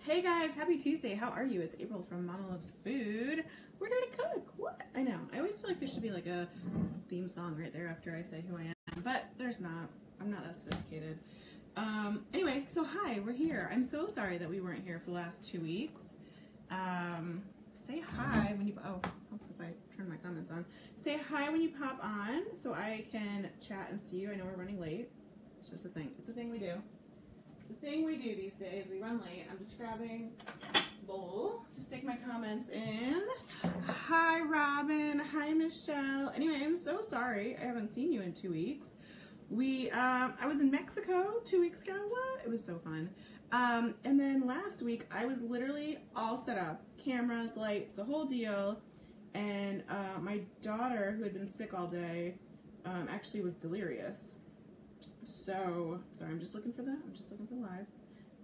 Hey guys, happy Tuesday. How are you? It's April from Mama Loves Food. We're here to cook. What? I know. I always feel like there should be like a theme song right there after I say who I am, but there's not. I'm not that sophisticated. Anyway, so hi, we're here. I'm so sorry that we weren't here for the last 2 weeks. Say hi when you, oh, helps if I turn my comments on. Say hi when you pop on so I can chat and see you. I know we're running late. It's just a thing. It's a thing we do. It's a thing we do these days. We run late. I'm just grabbing a bowl to stick my comments in. Hi, Robin. Hi, Michelle. Anyway, I'm so sorry. I haven't seen you in 2 weeks. I was in Mexico 2 weeks ago. What? It was so fun. And then last week, I was literally all set up. Cameras, lights, the whole deal. And my daughter, who had been sick all day, actually was delirious. So, sorry, I'm just looking for live.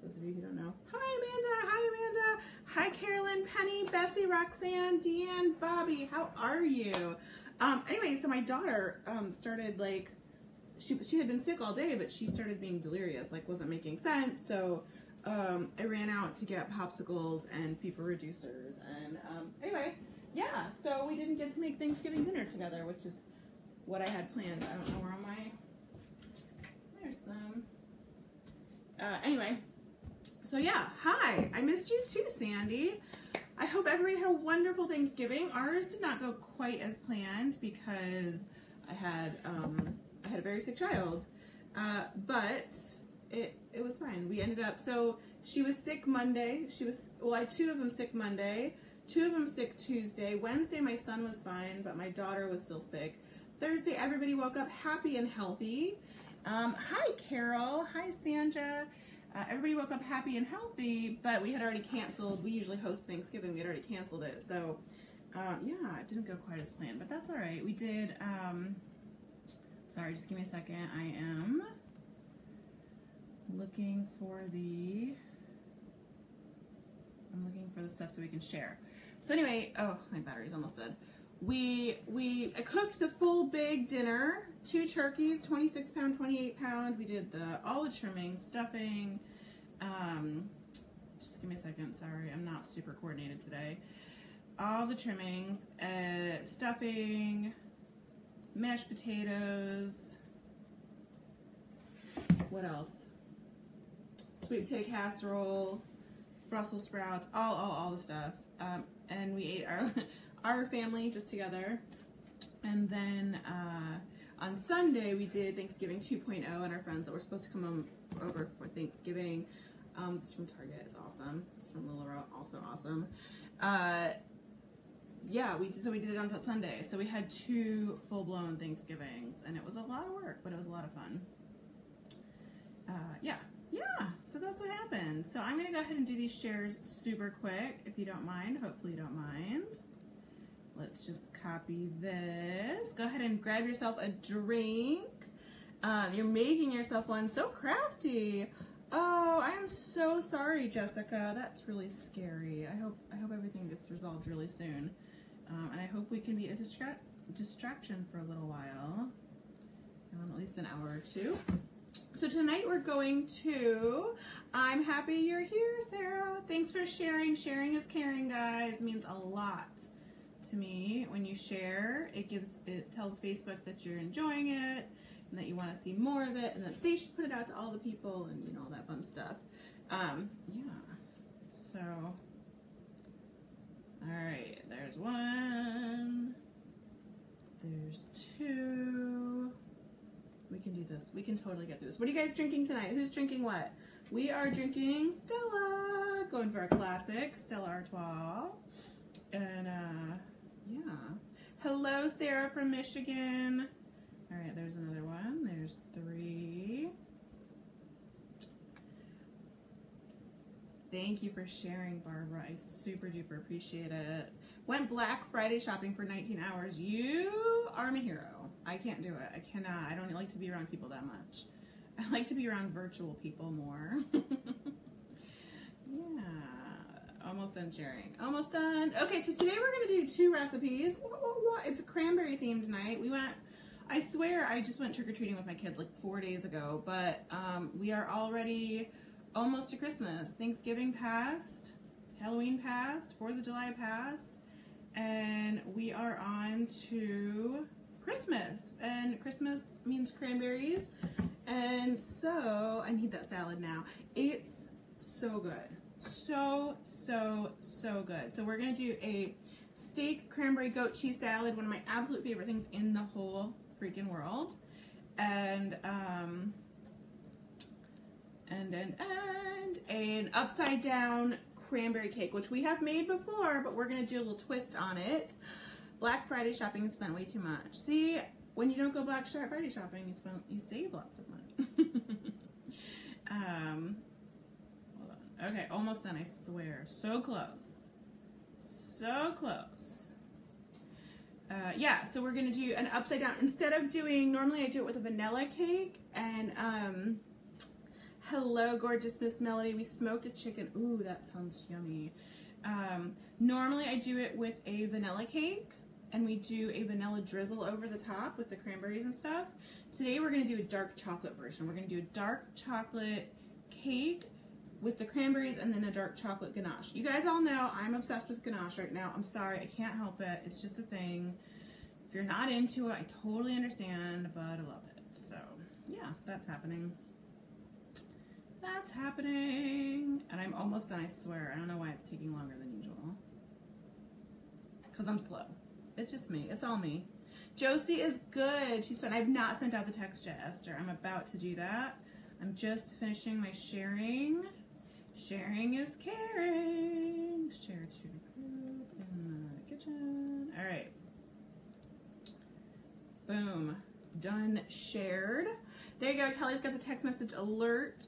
Those of you who don't know. Hi, Amanda. Hi, Amanda. Hi, Carolyn, Penny, Bessie, Roxanne, Deanne, Bobby. How are you? Anyway, so my daughter started like, she had been sick all day, but she started being delirious, like wasn't making sense. So I ran out to get popsicles and fever reducers. And anyway, yeah, so we didn't get to make Thanksgiving dinner together, which is what I had planned. I don't know where there's some. Anyway, so yeah, hi. I missed you too, Sandy. I hope everybody had a wonderful Thanksgiving. Ours did not go quite as planned because I had a very sick child, but it was fine. We ended up, so she was sick Monday. I had 2 of them sick Monday, 2 of them sick Tuesday. Wednesday, my son was fine, but my daughter was still sick. Thursday, everybody woke up happy and healthy. Hi, Carol. Hi, Sandra. Everybody woke up happy and healthy, but we had already canceled. We usually host Thanksgiving. We had already canceled it. So, yeah, it didn't go quite as planned, but that's all right. We did, sorry, just give me a second. I am looking for the stuff so we can share. So anyway, oh, my battery's almost dead. I cooked the full big dinner, 2 turkeys, 26 pound, 28 pound. We did all the trimming, stuffing. Just give me a second. Sorry, I'm not super coordinated today. All the trimmings, stuffing, mashed potatoes. What else? Sweet potato casserole, Brussels sprouts, all the stuff. And we ate our family just together. And then on Sunday we did Thanksgiving 2.0, and our friends that were supposed to come over for Thanksgiving. It's from Target. It's awesome. It's from Lula, also awesome. Yeah, we did it on that Sunday. So we had 2 full-blown Thanksgivings, and it was a lot of work, but it was a lot of fun. Yeah, so that's what happened. So I'm going to go ahead and do these shares super quick, if you don't mind. Hopefully you don't mind. Let's just copy this. Go ahead and grab yourself a drink. You're making yourself one. So crafty. Oh, I am so sorry, Jessica. That's really scary. I hope everything gets resolved really soon. And I hope we can be a distraction for a little while. At least an hour or 2. So tonight we're going to I'm Happy You're Here, Sarah. Thanks for sharing. Sharing is caring, guys. It means a lot to me. When you share, it tells Facebook that you're enjoying it and that you want to see more of it and that they should put it out to all the people and all that fun stuff. Yeah. So, all right. There's 1. There's 2. We can do this. We can totally get through this. What are you guys drinking tonight? Who's drinking what? We are drinking Stella. Going for a classic, Stella Artois. And, yeah. Hello, Sarah from Michigan. All right, there's another one. There's 3. Thank you for sharing, Barbara. I super duper appreciate it. Went Black Friday shopping for 19 hours. You are my hero. I can't do it. I cannot. I don't like to be around people that much. I like to be around virtual people more. Yeah. Almost done sharing. Almost done. Okay, so today we're going to do 2 recipes. It's a cranberry themed night. I swear I just went trick-or-treating with my kids like 4 days ago, but we are already almost to Christmas. Thanksgiving passed, Halloween passed, 4th of July passed, and we are on to Christmas. And Christmas means cranberries, and so I need that salad now. It's so good. So good. So we're going to do a steak cranberry goat cheese salad, one of my absolute favorite things in the whole freaking world. And an upside down cranberry cake, which we have made before, but we're going to do a little twist on it. Black Friday shopping spent way too much. See, when you don't go Black Friday shopping, you save lots of money. Hold on. Okay, almost done, I swear. So close. So close. Yeah, so we're going to do an upside down. Instead of doing, normally I do it with a vanilla cake, and hello, gorgeous Miss Melody. We smoked a chicken. Ooh, that sounds yummy. Normally I do it with a vanilla cake, and we do a vanilla drizzle over the top with the cranberries and stuff. Today we're going to do a dark chocolate version. We're going to do a dark chocolate cake with the cranberries and then a dark chocolate ganache. You guys all know I'm obsessed with ganache right now. I'm sorry, I can't help it. It's just a thing. If you're not into it, I totally understand, but I love it. So, yeah, that's happening. That's happening. And I'm almost done, I swear. I don't know why it's taking longer than usual. Because I'm slow. It's just me. It's all me. Josie is good. She's fine. I've not sent out the text yet, Esther. I'm about to do that. I'm just finishing my sharing. Sharing is caring. Share to group in the kitchen. All right. Boom. Done shared. There you go. Kelly's got the text message alert.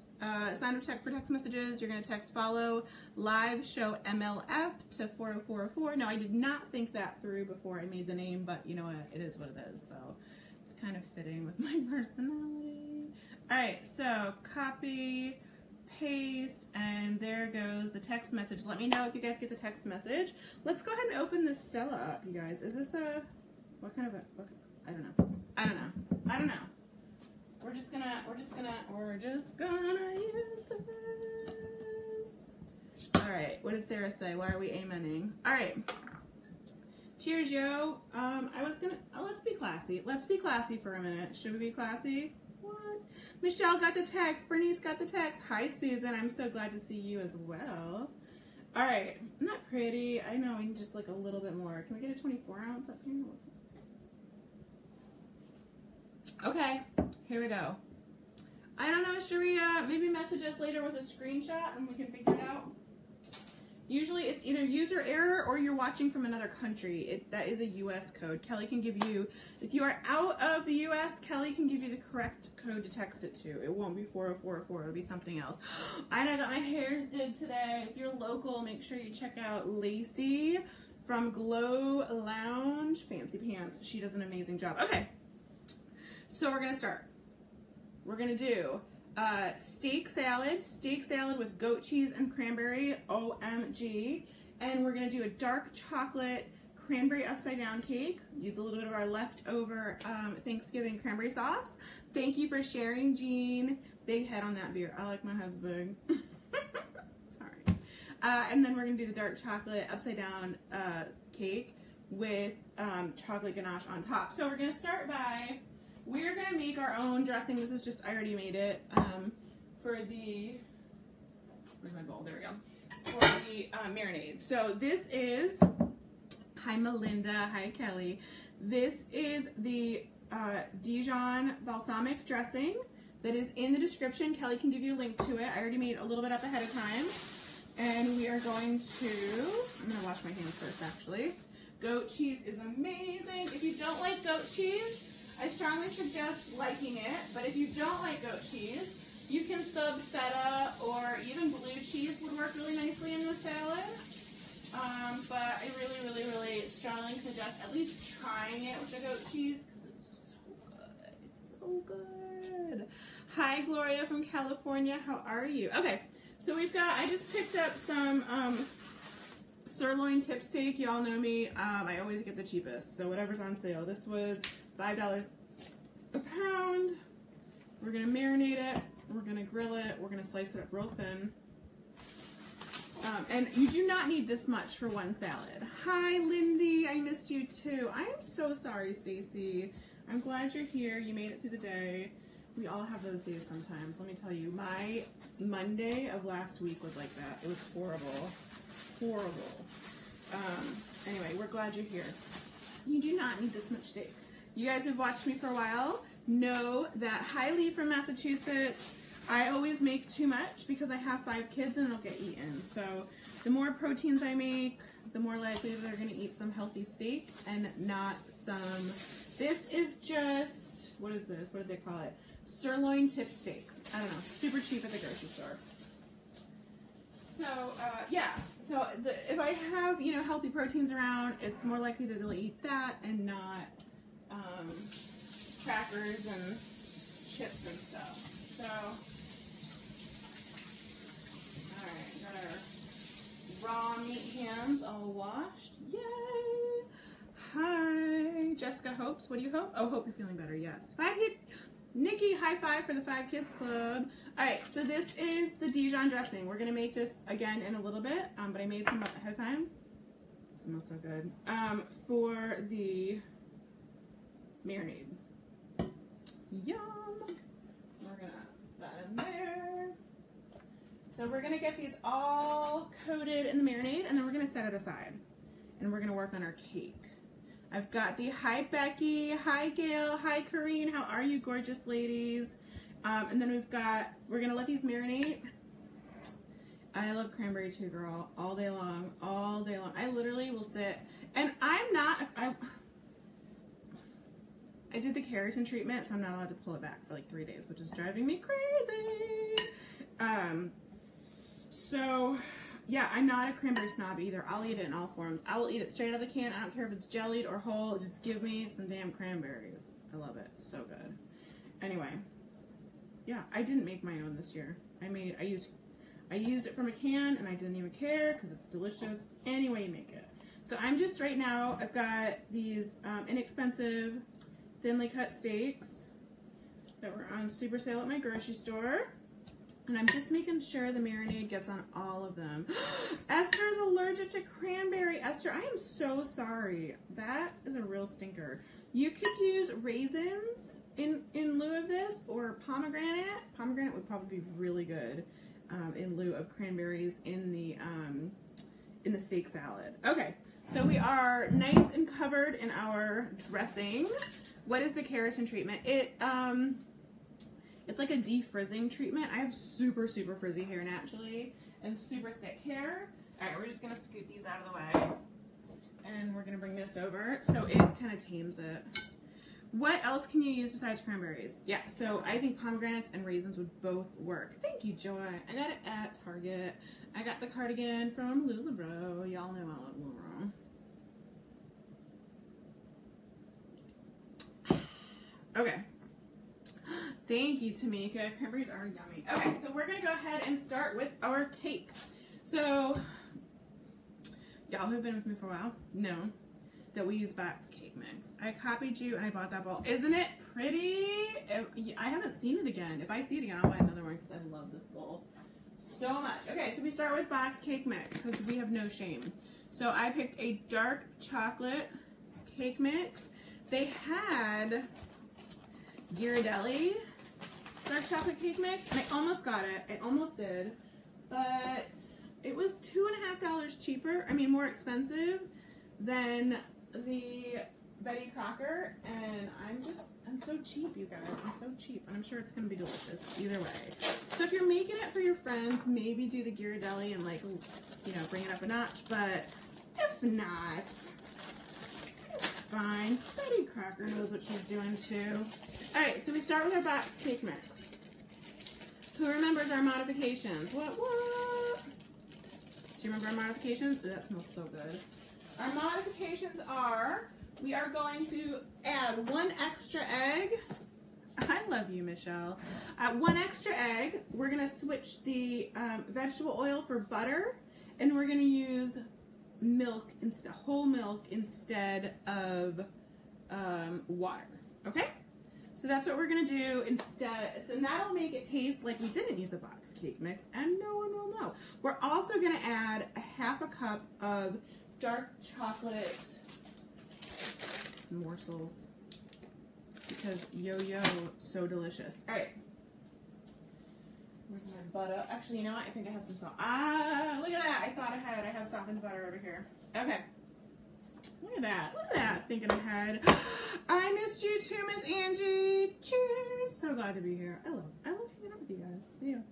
Sign up for text messages. You're going to text follow live show MLF to 40404. Now, I did not think that through before I made the name, but you know what? It is what it is. So it's kind of fitting with my personality. All right. So copy, paste, and there goes the text message. Let me know if you guys get the text message. Let's go ahead and open this Stella up, you guys. Is this a, what kind of a, what, I don't know. I don't know. We're just gonna use this. All right, what did Sarah say? Why are we amening? All right. Cheers, yo. Let's be classy. Let's be classy for a minute. Should we be classy? What? Michelle got the text. Bernice got the text. Hi, Susan. I'm so glad to see you as well. All right. Isn't that pretty? I know, we need just like a little bit more. Can we get a 24 ounce up here? Okay, here we go. I don't know, Sharia, maybe message us later with a screenshot and we can figure it out. Usually it's either user error or you're watching from another country. That is a US code. Kelly can give you, if you are out of the US, Kelly can give you the correct code to text it to. It won't be 40404, it'll be something else. I got my hairs did today. If you're local, make sure you check out Lacey from Glow Lounge. Fancy Pants. She does an amazing job. Okay. So we're going to start. We're going to do steak salad with goat cheese and cranberry, OMG. And we're going to do a dark chocolate cranberry upside down cake. Use a little bit of our leftover Thanksgiving cranberry sauce. Thank you for sharing, Jean. Big head on that beer. I like my head's big. Sorry. And then we're going to do the dark chocolate upside down cake with chocolate ganache on top. So we're going to start by... We're going to make our own dressing. This is just, I already made it for the, where's my bowl? There we go. For the marinade. So this is, hi Melinda, hi Kelly. This is the Dijon balsamic dressing that is in the description. Kelly can give you a link to it. I already made a little bit up ahead of time. And we are going to, I'm going to wash my hands first actually. Goat cheese is amazing. If you don't like goat cheese, I strongly suggest liking it, but if you don't like goat cheese, you can sub feta or even blue cheese would work really nicely in the salad. But I really strongly suggest at least trying it with the goat cheese because it's so good. Hi, Gloria from California. How are you? Okay, so we've got, I just picked up some sirloin tip steak. Y'all know me. I always get the cheapest, so whatever's on sale. This was $5 a pound. We're going to marinate it We're going to grill it. We're going to slice it up real thin. And you do not need this much for one salad. Hi, Lindy. I missed you too. I am so sorry, Stacy. I'm glad you're here. You made it through the day. We all have those days sometimes. Let me tell you, my Monday of last week was like that. It was horrible. Horrible. Anyway, we're glad you're here. You do not need this much steak. You guys have watched me for a while. Know that hi, Lee from Massachusetts. I always make too much because I have 5 kids and it'll get eaten. So the more proteins I make, the more likely they're going to eat some healthy steak and not some. This is just, what is this? What do they call it? Sirloin tip steak. I don't know. Super cheap at the grocery store. So, yeah. So if I have, you know, healthy proteins around, it's more likely that they'll eat that and not crackers and chips and stuff. So, alright, got our raw meat hams all washed. Yay! Hi, Jessica Hopes. What do you hope? Oh, hope you're feeling better. Yes. 5 kids. Nikki, high five for the 5 Kids Club. Alright, so this is the Dijon dressing. We're going to make this again in a little bit, but I made some ahead of time. It smells so good. For the marinade. Yum! So we're going to put that in there. So we're going to get these all coated in the marinade, and then we're going to set it aside. And we're going to work on our cake. I've got the hi Becky, hi Gail, hi Corrine, how are you gorgeous ladies? And then we're going to let these marinate. I love cranberry too, girl, all day long, all day long. I literally will sit, and I did the keratin treatment, so I'm not allowed to pull it back for like 3 days, which is driving me crazy. So, yeah, I'm not a cranberry snob either. I'll eat it in all forms. I will eat it straight out of the can. I don't care if it's jellied or whole. Just give me some damn cranberries. I love it. So good. Anyway, yeah, I didn't make my own this year. I used it from a can, and I didn't even care because it's delicious any way you make it. So I'm just right now, I've got these inexpensive, thinly cut steaks that were on super sale at my grocery store. And I'm just making sure the marinade gets on all of them. Esther's allergic to cranberry. Esther, I am so sorry. That is a real stinker. You could use raisins in lieu of this, or pomegranate. Pomegranate would probably be really good in lieu of cranberries in the steak salad. Okay, so we are nice and covered in our dressing. What is the keratin treatment? It's like a defrizzing treatment. I have super, super frizzy hair naturally and super thick hair. All right, we're just going to scoot these out of the way. And we're going to bring this over so it kind of tames it. What else can you use besides cranberries? Yeah, so I think pomegranates and raisins would both work. Thank you, Joy. I got it at Target. I got the cardigan from LuLaRoe. Y'all know I love LuLaRoe. Okay. Thank you, Tamika. Cranberries are yummy. Okay, so we're going to go ahead and start with our cake. So, y'all who've been with me for a while know that we use box cake mix. I copied you and I bought that bowl. Isn't it pretty? I haven't seen it again. If I see it again, I'll buy another one because I love this bowl so much. Okay, so we start with box cake mix because we have no shame. So I picked a dark chocolate cake mix. They had Ghirardelli dark chocolate cake mix, and I almost got it. I almost did, but it was $2.50 cheaper. I mean, more expensive than the Betty Crocker, and I'm so cheap, you guys. I'm so cheap, and I'm sure it's gonna be delicious either way. So if you're making it for your friends, maybe do the Ghirardelli and, like, you know, bring it up a notch. But if not, it's fine. Betty Crocker knows what she's doing too. All right, so we start with our box cake mix. Who remembers our modifications? What? Do you remember our modifications? Ooh, that smells so good. Our modifications are, we are going to add 1 extra egg. I love you, Michelle. 1 extra egg. We're going to switch the vegetable oil for butter, and we're going to use milk, whole milk, instead of water. Okay? So that's what we're gonna do instead. So that'll make it taste like we didn't use a box cake mix, and no one will know. We're also gonna add a half a cup of dark chocolate morsels because yo-yo, so delicious. All right. Where's my butter? Actually, you know what? I think I have some salt. Ah, look at that. I thought I have softened butter over here. Okay. Look at that. Look at that. Thinking ahead. I missed you too, Miss Angie. Cheers. So glad to be here. I love hanging out with you guys. Yeah.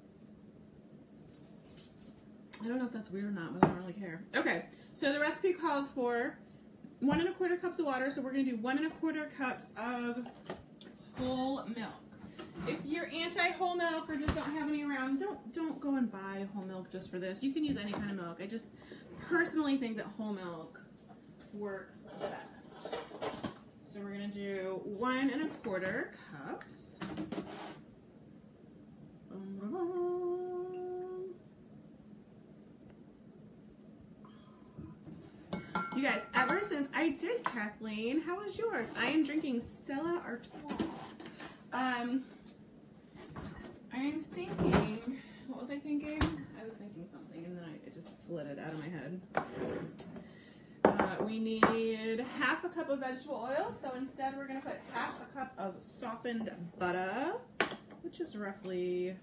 I don't know if that's weird or not, but I don't really care. Okay. So the recipe calls for 1 1/4 cups of water. So we're going to do 1 1/4 cups of whole milk. If you're anti-whole milk or just don't have any around, don't go and buy whole milk just for this. You can use any kind of milk. I just personally think that whole milk works best. So we're going to do 1 1/4 cups. You guys, ever since I did Kathleen, how was yours? I am drinking Stella Artois. I'm thinking, what was I thinking? I was thinking something and then it just flitted out of my head. We need half a cup of vegetable oil, so instead we're going to put half a cup of softened butter, which is roughly-ish.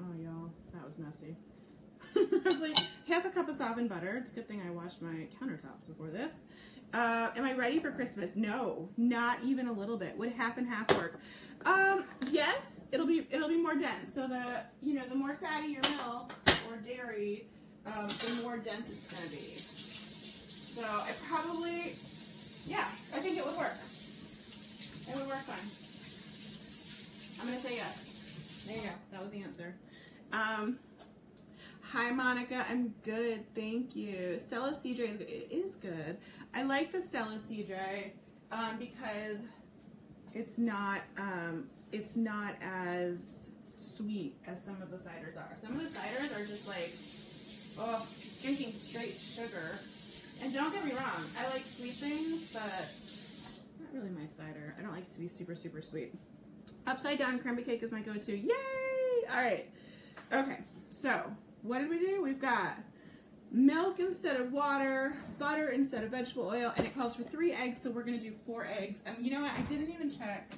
Oh, y'all, that was messy. Roughly half a cup of softened butter. It's a good thing I washed my countertops before this. Am I ready for Christmas? No, not even a little bit. Would half and half work? Yes, it'll be more dense. So the more fatty your milk or dairy, the more dense it's gonna be. So I think it would work. It would work fine. I'm gonna say yes. There you go. That was the answer. Hi, Monica. I'm good. Thank you. Stella CJ is good. It is good. I like the Stella CJ because it's not as sweet as some of the ciders are. Some of the ciders are just like, oh, drinking straight sugar. And don't get me wrong, I like sweet things, but not really my cider. I don't like it to be super, super sweet. Upside down cranberry cake is my go-to. Yay! All right. Okay. So what did we do? We've got milk instead of water, butter instead of vegetable oil, and it calls for 3 eggs, so we're going to do 4 eggs. And you know what? I didn't even check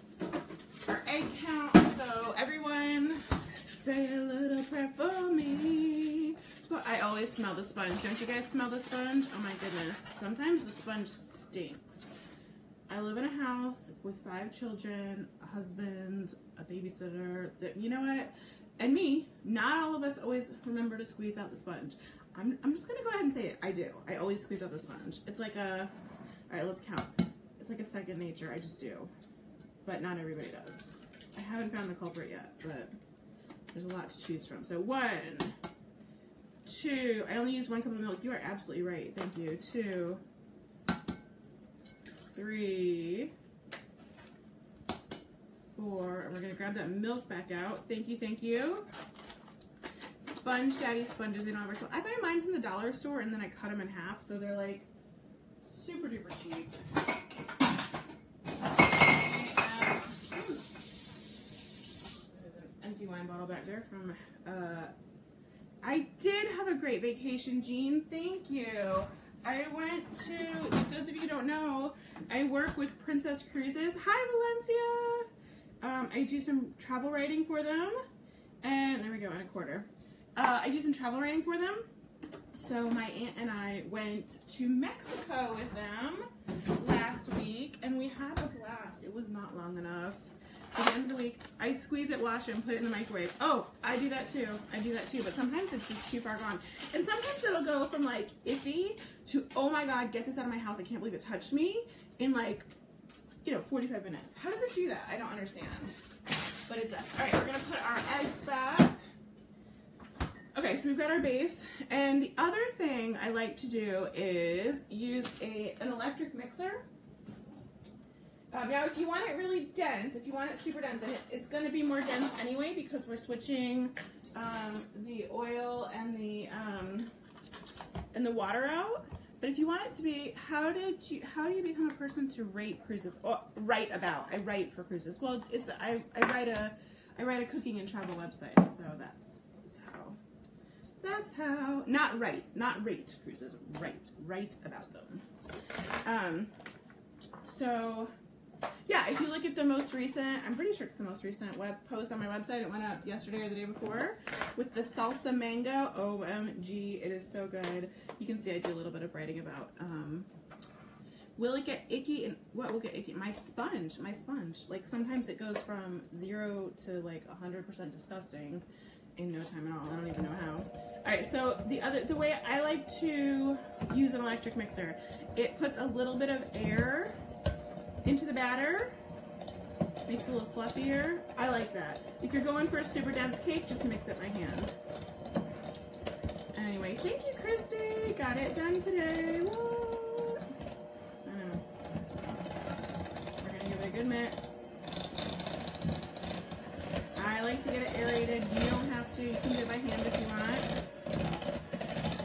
our egg count, so everyone say a little prayer for me. But I always smell the sponge. Don't you guys smell the sponge? Oh my goodness. Sometimes the sponge stinks. I live in a house with 5 children, a husband, a babysitter. You know what? And me, not all of us always remember to squeeze out the sponge. I'm just going to go ahead and say it. I do. I always squeeze out the sponge. It's like all right, let's count. It's like a second nature. I just do. But not everybody does. I haven't found the culprit yet, but there's a lot to choose from. So 1, 2, I only used 1 cup of milk. You are absolutely right. Thank you. 2, 3, 4, and we're going to grab that milk back out. Thank you, thank you. Sponge Daddy sponges, they don't ever sell. I buy mine from the dollar store and then I cut them in half, so they're like super duper cheap. There's an empty wine bottle back there from, I did have a great vacation, Jean. Thank you. I went to, those of you who don't know, I work with Princess Cruises. Hi, Valencia. I do some travel writing for them. And there we go, and a quarter. I do some travel writing for them. So my aunt and I went to Mexico with them last week, and we had a blast. It was not long enough. At the end of the week, I squeeze it, wash it, and put it in the microwave. Oh, I do that too. I do that too, but sometimes it's just too far gone. And sometimes it'll go from like iffy to, oh my God, get this out of my house. I can't believe it touched me in like, 45 minutes. How does it do that? I don't understand. But it does. All right, we're gonna put our eggs back. Okay, so we've got our base. And the other thing I like to do is use an electric mixer. Now, if you want it really dense, if you want it super dense, and it's going to be more dense anyway because we're switching the oil and the water out. But But if you want it to be, how do you become a person to rate cruises? Oh, write about. I write for cruises. Well, it's I write a cooking and travel website, so that's how not rate cruises. Write about them. So yeah, if you look at the most recent, I'm pretty sure it's the most recent web post on my website. It went up yesterday or the day before with the salsa mango. OMG, it is so good. You can see I do a little bit of writing about will it get icky and what will get icky? My sponge. Like sometimes it goes from 0 to like 100% disgusting in no time at all. I don't even know how. All right, so the way I like to use an electric mixer, it puts a little bit of air into the batter, makes it a little fluffier. I like that. If you're going for a super dense cake, just mix it by hand. Anyway, thank you, Christy. Got it done today. What? I know. We're gonna give it a good mix. I like to get it aerated. You don't have to. You can do it by hand if you want.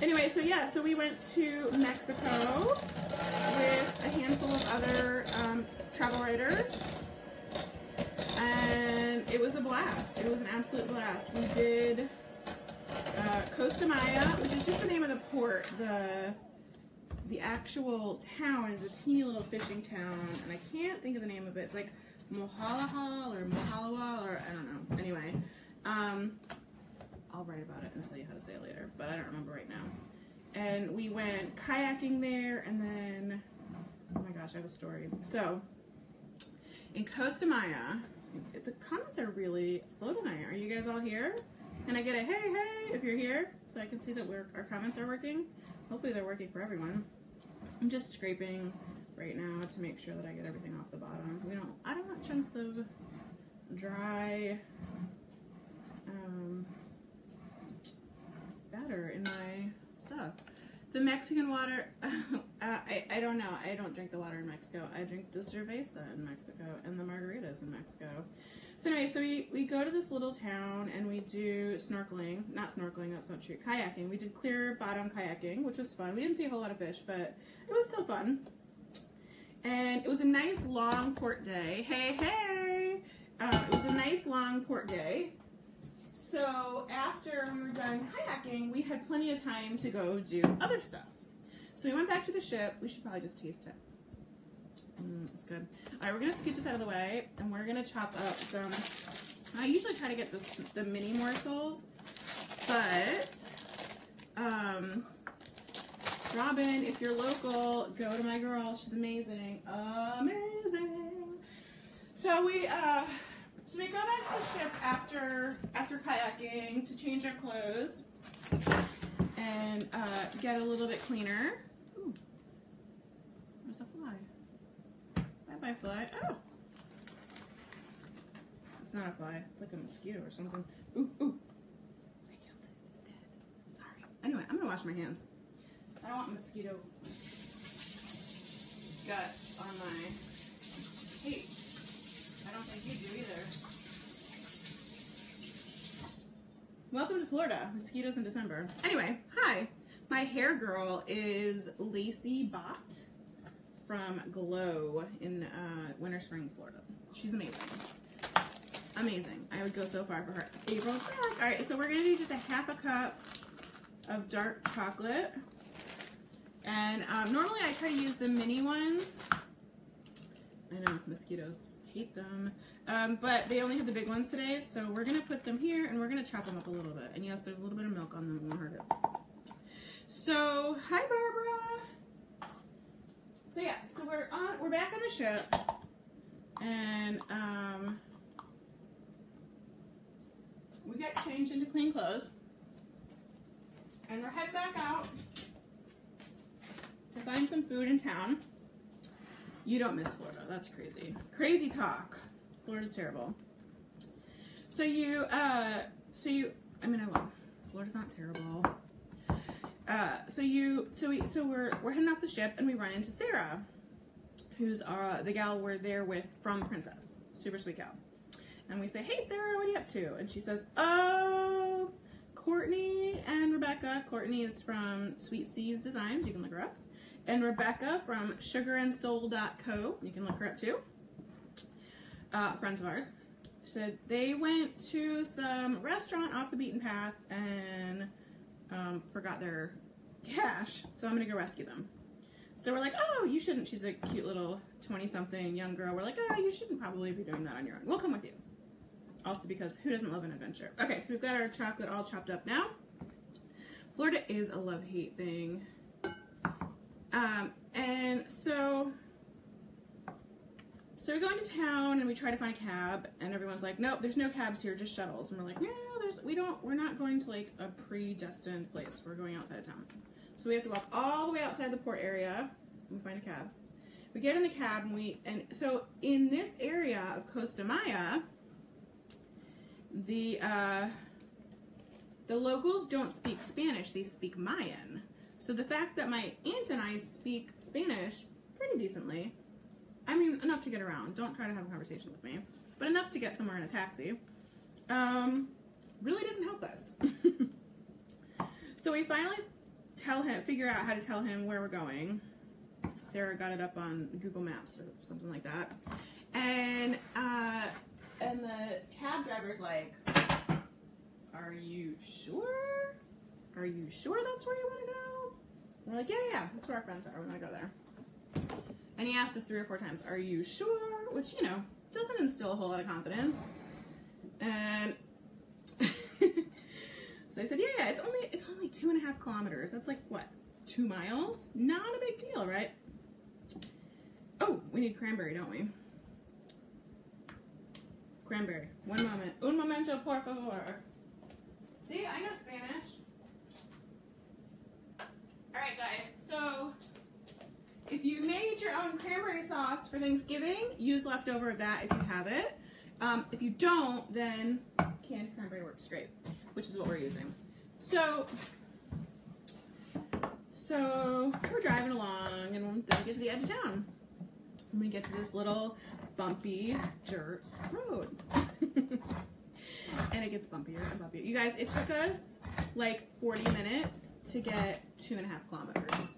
Anyway, so yeah, so we went to Mexico with a handful of other travel writers, and it was a blast. It was an absolute blast. We did Costa Maya, which is just the name of the port. The actual town is a teeny little fishing town, and I can't think of the name of it. It's like Mohalahal or Mohalawa, or I don't know. Anyway, I'll write about it and tell you how to say it later, but I don't remember right now. And we went kayaking there, and then, oh my gosh, I have a story. So, in Costa Maya, the comments are really slow tonight. Are you guys all here? Can I get a hey, hey, if you're here, so I can see that our comments are working? Hopefully they're working for everyone. I'm just scraping right now to make sure that I get everything off the bottom. I don't want chunks of dry batter in my stuff. The Mexican water, I don't know. I don't drink the water in Mexico. I drink the cerveza in Mexico and the margaritas in Mexico. So anyway, so we go to this little town and we do snorkeling. Not snorkeling, that's not true. Kayaking. We did clear bottom kayaking, which was fun. We didn't see a whole lot of fish, but it was still fun. And it was a nice long port day. Hey, hey! It was a nice long port day. So after we were done kayaking, we had plenty of time to go do other stuff. So we went back to the ship. We should probably just taste it. It's good. All right, we're going to scoot this out of the way, and we're going to chop up some. I usually try to get the mini morsels, but Robin, if you're local, go to my girl. She's amazing. Amazing. So we go back to the ship after kayaking to change our clothes and get a little bit cleaner. Ooh, there's a fly. Bye-bye, fly. Oh! It's not a fly. It's like a mosquito or something. Ooh, ooh. I killed it. It's dead. Sorry. Anyway, I'm going to wash my hands. I don't want mosquito guts on my feet. I don't think you do either. Welcome to Florida. Mosquitoes in December. Anyway, hi. My hair girl is Lacey Bott from Glow in Winter Springs, Florida. She's amazing. Amazing. I would go so far for her. April's back. All right, so we're going to do just a half a cup of dark chocolate. And normally I try to use the mini ones. I know, mosquitoes hate them. But they only have the big ones today, so we're going to put them here and we're going to chop them up a little bit. And yes, there's a little bit of milk on them, it won't hurt it. So, hi Barbara! So yeah, so we're back on the ship, and we get changed into clean clothes, and we're heading back out to find some food in town. You don't miss Florida. That's crazy. Crazy talk. Florida's terrible. So I mean, I love Florida's not terrible. So we're heading off the ship and we run into Sarah, who's the gal we're there with from Princess. Super sweet gal. And we say, hey Sarah, what are you up to? And she says, oh, Courtney and Rebecca. Courtney is from Sweet Seas Designs. You can look her up. And Rebecca from sugarandsoul.co, you can look her up too, friends of ours, said they went to some restaurant off the beaten path and forgot their cash, so I'm going to go rescue them. So we're like, oh, you shouldn't. She's a cute little 20-something young girl. We're like, oh, you shouldn't probably be doing that on your own. We'll come with you. Also because who doesn't love an adventure? Okay, so we've got our chocolate all chopped up now. Florida is a love-hate thing. And so we go into town and we try to find a cab, and everyone's like, nope, there's no cabs here, just shuttles. And we're like, no, we're not going to like a predestined place. We're going outside of town. So we have to walk all the way outside the port area and we find a cab. We get in the cab and so in this area of Costa Maya, the locals don't speak Spanish, they speak Mayan. So the fact that my aunt and I speak Spanish pretty decently, I mean, enough to get around. Don't try to have a conversation with me, but enough to get somewhere in a taxi, really doesn't help us. So we finally figure out how to tell him where we're going. Sarah got it up on Google Maps or something like that. And the cab driver's like, are you sure? Are you sure that's where you want to go? And we're like, yeah, that's where our friends are. We want to go there. And he asked us 3 or 4 times, are you sure? Which, you know, doesn't instill a whole lot of confidence. And so I said, yeah, it's only 2.5 kilometers. That's like, what, 2 miles? Not a big deal, right? Oh, we need cranberry, don't we? Cranberry. One moment. Un momento, por favor. See, I know Spanish. Alright, guys, so if you made your own cranberry sauce for Thanksgiving, use leftover of that if you have it. If you don't, then canned cranberry works great, which is what we're using. So we're driving along, and then we get to the edge of town. And we get to this little bumpy dirt road. And it gets bumpier and bumpier. You guys, it took us like 40 minutes to get 2.5 kilometers.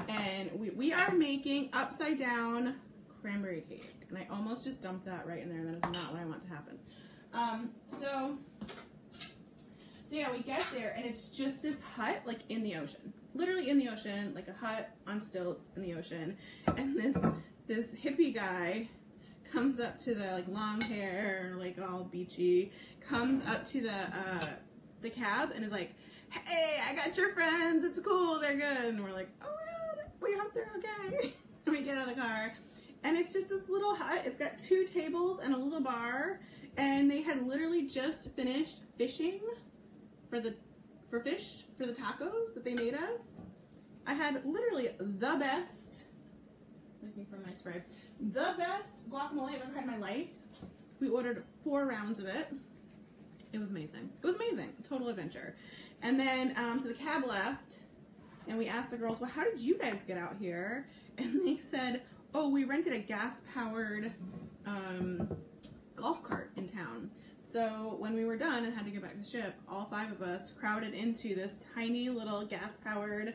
And we are making upside down cranberry cake. And I almost just dumped that right in there, and that is not what I want to happen. So yeah, we get there, and it's just this hut, like, in the ocean. Literally in the ocean, like a hut on stilts in the ocean. And this hippie guy comes up to the, like, long hair, like, all beachy, comes up to the cab and is like, hey, I got your friends, it's cool, they're good. And we're like, oh my god, we hope they're okay. And we get out of the car, and it's just this little hut. It's got 2 tables and a little bar, and they had literally just finished fishing for the tacos that they made us. I had literally the best, looking for my spray, the best guacamole I've ever had in my life. We ordered 4 rounds of it. It was amazing. It was amazing. Total adventure. And then, so the cab left, and we asked the girls, well, how did you guys get out here? And they said, oh, we rented a gas-powered golf cart in town. So when we were done and had to get back to the ship, all 5 of us crowded into this tiny little gas-powered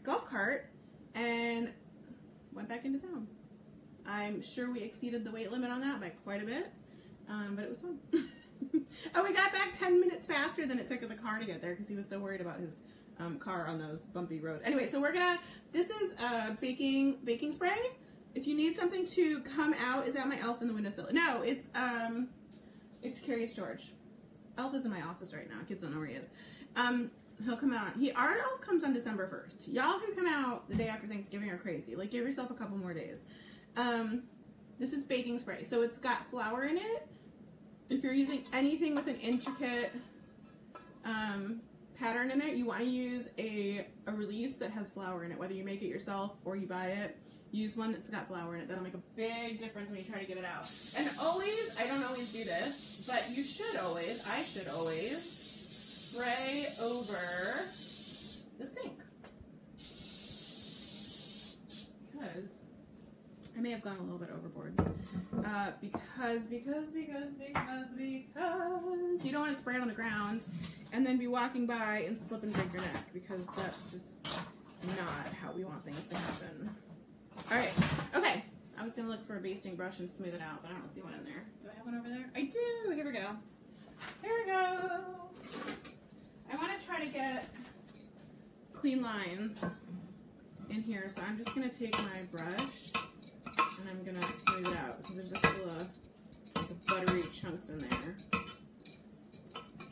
golf cart and went back into town. I'm sure we exceeded the weight limit on that by quite a bit, but it was fun. Oh, we got back 10 minutes faster than it took the car to get there because he was so worried about his car on those bumpy roads. Anyway, so this is baking spray. If you need something to come out, is that my elf in the windowsill? No, it's Curious George. Elf is in my office right now. Kids don't know where he is. He'll come out. Our elf comes on December 1st. Y'all who come out the day after Thanksgiving are crazy. Like, give yourself a couple more days. This is baking spray. So it's got flour in it. If you're using anything with an intricate pattern in it, you want to use a release that has flour in it. Whether you make it yourself or you buy it, use one that's got flour in it. That'll make a big difference when you try to get it out. And always, I don't always do this, but you should always, I should always spray over the sink. Because I may have gone a little bit overboard. Because you don't want to spray it on the ground and then be walking by and slip and break your neck, because not how we want things to happen. All right, okay. I was gonna look for a basting brush and smooth it out, but I don't see one in there. Do I have one over there? I do. Here we go. Here we go. I want to try to get clean lines in here, so I'm just gonna take my brush and I'm gonna smooth it out because there's a couple of like buttery chunks in there.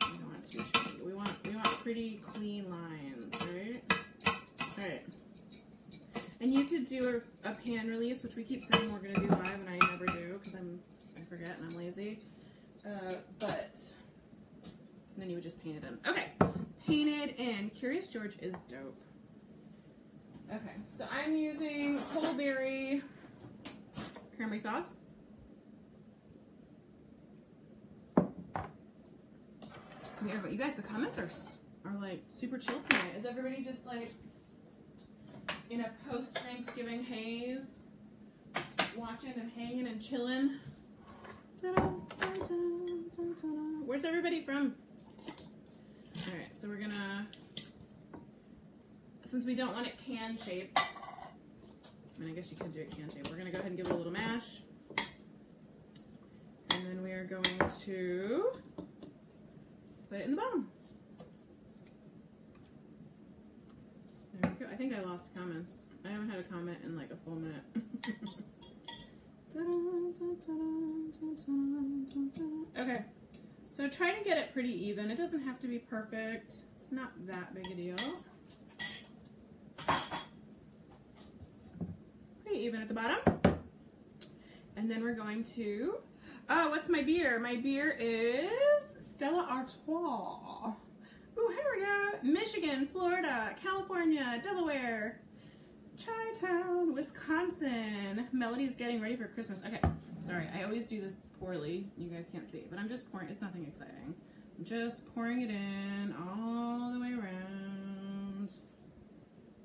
We don't want too chunky. We want pretty clean lines, right? All right. And you could do a pan release, which we keep saying we're going to do live, and I never do because I forget and I'm lazy. But then you would just paint it in. Okay, painted in. Curious George is dope. Okay, so I'm using whole berry cranberry sauce. You guys, the comments are like super chill tonight. Is everybody just like in a post-Thanksgiving haze, watching and hanging and chilling? Where's everybody from? All right, so we're gonna, since we don't want it can shaped, I mean, I guess you could do it can shaped. We're gonna go ahead and give it a little mash, and then we are going to put it in the bottom. There we go. I think I lost comments. I haven't had a comment in like a full minute. Okay, so try to get it pretty even. It doesn't have to be perfect. It's not that big a deal. Pretty even at the bottom. And then we're going to, oh, what's my beer? My beer is Stella Artois. Ooh, here we go. Michigan, Florida, California, Delaware, Chi-Town, Wisconsin. Melody's getting ready for Christmas. Okay, sorry. I always do this poorly. You guys can't see, but I'm just pouring. It's nothing exciting. I'm just pouring it in all the way around.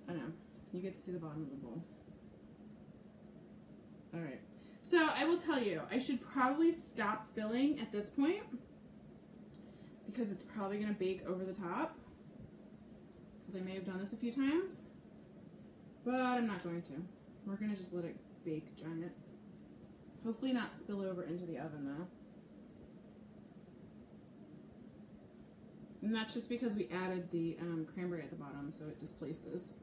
I know. You get to see the bottom of the bowl. All right. So I will tell you, I should probably stop filling at this point because it's probably going to bake over the top, because I may have done this a few times, but I'm not going to. We're going to just let it bake giant. Hopefully not spill over into the oven though. And that's just because we added the cranberry at the bottom, so it displaces.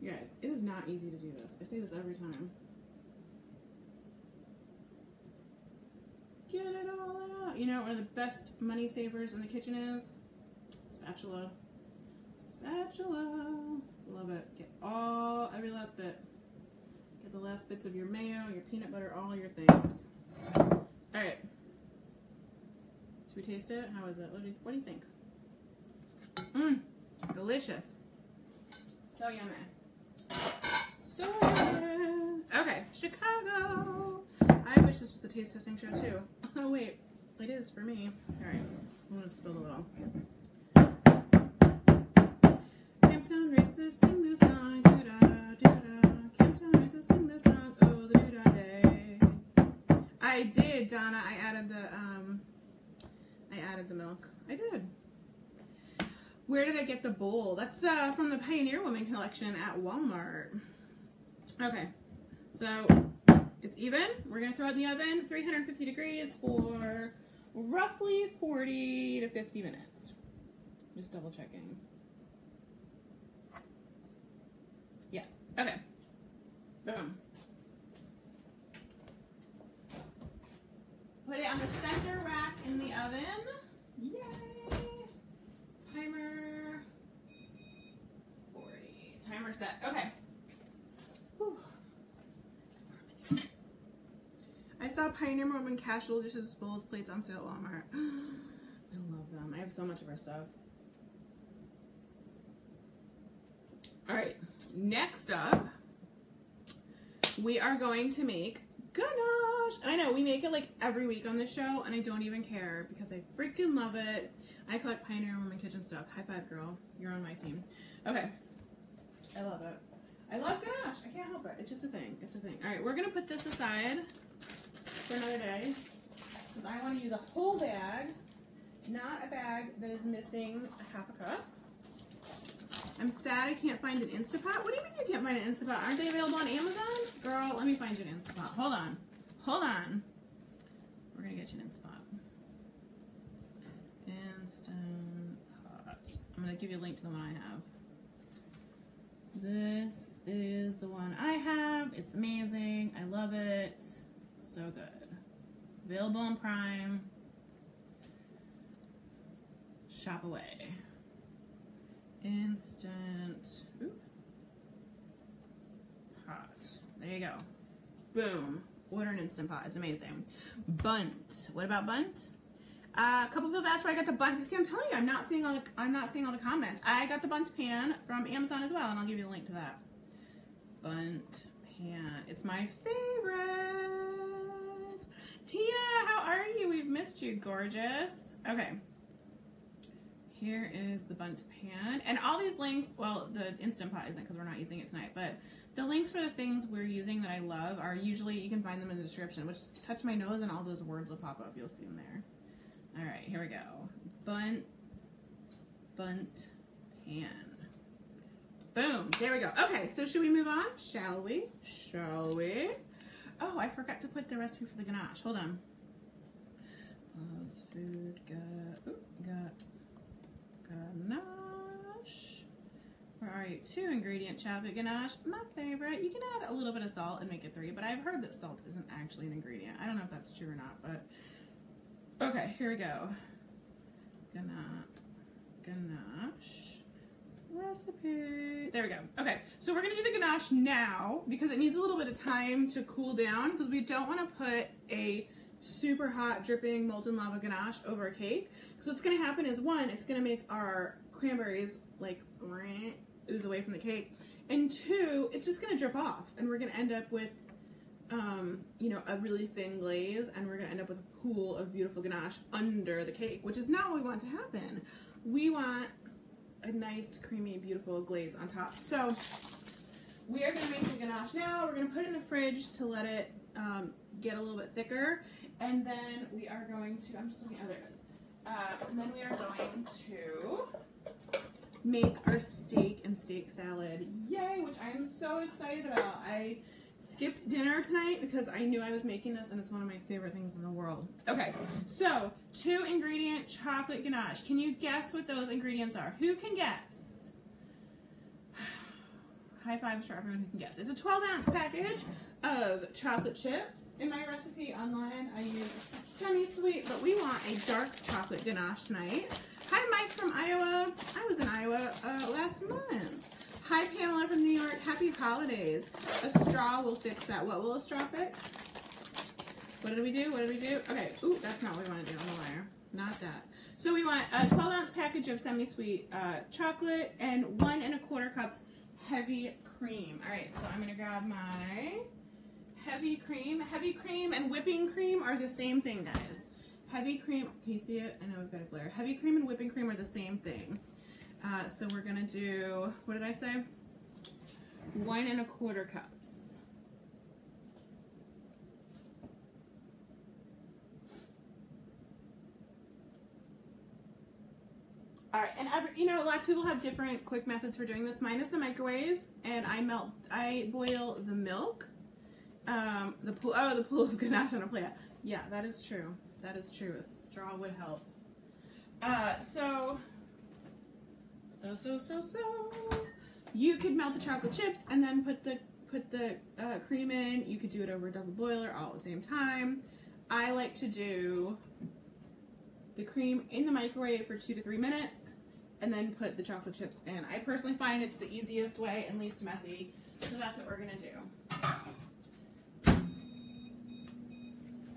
You guys, it is not easy to do this. I say this every time. Get it all out. You know, one of the best money savers in the kitchen is spatula. Spatula. Love it. Get every last bit. Get the last bits of your mayo, your peanut butter, all your things. All right. Should we taste it? How is it? What do you think? Mmm. Delicious. So yummy. So good. Okay, Chicago. I wish this was a taste testing show too. Oh wait, it is for me. All right, I'm gonna spill a little. Camptown racers sing this song, doo da doo da. Camptown racers sing this song, oh the doo da day. I did, Donna. I added the milk. I did. Where did I get the bowl? That's from the Pioneer Woman collection at Walmart. Okay, so it's even. We're gonna throw it in the oven, 350 degrees for roughly 40 to 50 minutes. Just double checking. Yeah, okay. Boom. Put it on the center rack in the oven. Yay! Timer 40. Timer set. Okay. Whew. I saw Pioneer Woman casual dishes, bowls, plates on sale at Walmart. I love them. I have so much of our stuff. Alright, next up, we are going to make ganache. And I know we make it like every week on this show, and I don't even care because I freaking love it. I collect Pioneer Woman kitchen stuff. High five, girl. You're on my team. Okay. I love it. I love ganache. I can't help it. It's just a thing. It's a thing. Alright, we're going to put this aside for another day because I want to use a whole bag, not a bag that is missing a half a cup. I'm sad I can't find an Instapot. What do you mean you can't find an Instapot? Aren't they available on Amazon? Girl, let me find you an Instapot. Hold on. Hold on. We're going to get you an Instapot. Instant Pot. I'm going to give you a link to the one I have. This is the one I have. It's amazing. I love it. So good. It's available on Prime. Shop away. Instant Pot. There you go. Boom. Order an Instant Pot. It's amazing. Bunt. What about Bunt? A couple people have asked where I got the Bunt. See, I'm telling you, I'm not seeing all the comments. I got the Bunt pan from Amazon as well, and I'll give you a link to that. Bunt pan. It's my favorite. Tia, how are you? We've missed you, gorgeous. Okay. Here is the Bunt pan. And all these links, well, the Instant Pot isn't because we're not using it tonight, but the links for the things we're using that I love are usually, you can find them in the description, which is touch my nose and all those words will pop up. You'll see them there. All right, here we go. Bunt pan. Boom, there we go. Okay, so should we move on? Shall we? Shall we? Oh, I forgot to put the recipe for the ganache. Hold on. Loves food, got ganache. Where are you? 2 ingredient chocolate ganache. My favorite. You can add a little bit of salt and make it 3, but I've heard that salt isn't actually an ingredient. I don't know if that's true or not, but okay, here we go. Ganache recipe. There we go. Okay, so we're gonna do the ganache now because it needs a little bit of time to cool down because we don't want to put a super hot dripping molten lava ganache over a cake. So what's gonna happen is, one, it's gonna make our cranberries like ooze away from the cake, and 2, it's just gonna drip off, and we're gonna end up with you know, a really thin glaze, and we're gonna end up with a pool of beautiful ganache under the cake, which is not what we want to happen. We want a nice, creamy, beautiful glaze on top. So we are gonna make the ganache now. We're gonna put it in the fridge to let it get a little bit thicker, and then we are going to, I'm just looking, oh, there it is. And then we are going to make our steak and steak salad. Yay, which I am so excited about. I skipped dinner tonight because I knew I was making this, and it's one of my favorite things in the world. Okay, so 2 ingredient chocolate ganache. Can you guess what those ingredients are? Who can guess? High fives for everyone who can guess. It's a 12-ounce package of chocolate chips. In my recipe online, I use semi-sweet, but we want a dark chocolate ganache tonight. Hi, Mike from Iowa. I was in Iowa last month. Hi, Pamela from New York. Happy holidays. A straw will fix that. What will a straw fix? What did we do? What did we do? Okay. Ooh, that's not what we want to do. I'm a liar. Not that. So we want a 12-ounce package of semi-sweet chocolate and 1 1/4 cups heavy cream. All right. So I'm going to grab my heavy cream. Heavy cream and whipping cream are the same thing, guys. Heavy cream. Can you see it? I know we've got a glare. Heavy cream and whipping cream are the same thing. So we're going to do, what did I say? 1 1/4 cups. All right, and you know, lots of people have different quick methods for doing this. Mine is the microwave, and I boil the milk. The pool of ganache on a plate. Yeah, that is true. That is true. A straw would help. So you could melt the chocolate chips and then put the cream in. You could do it over a double boiler all at the same time. I like to do the cream in the microwave for 2 to 3 minutes and then put the chocolate chips in. I personally find it's the easiest way and least messy, so that's what we're gonna do.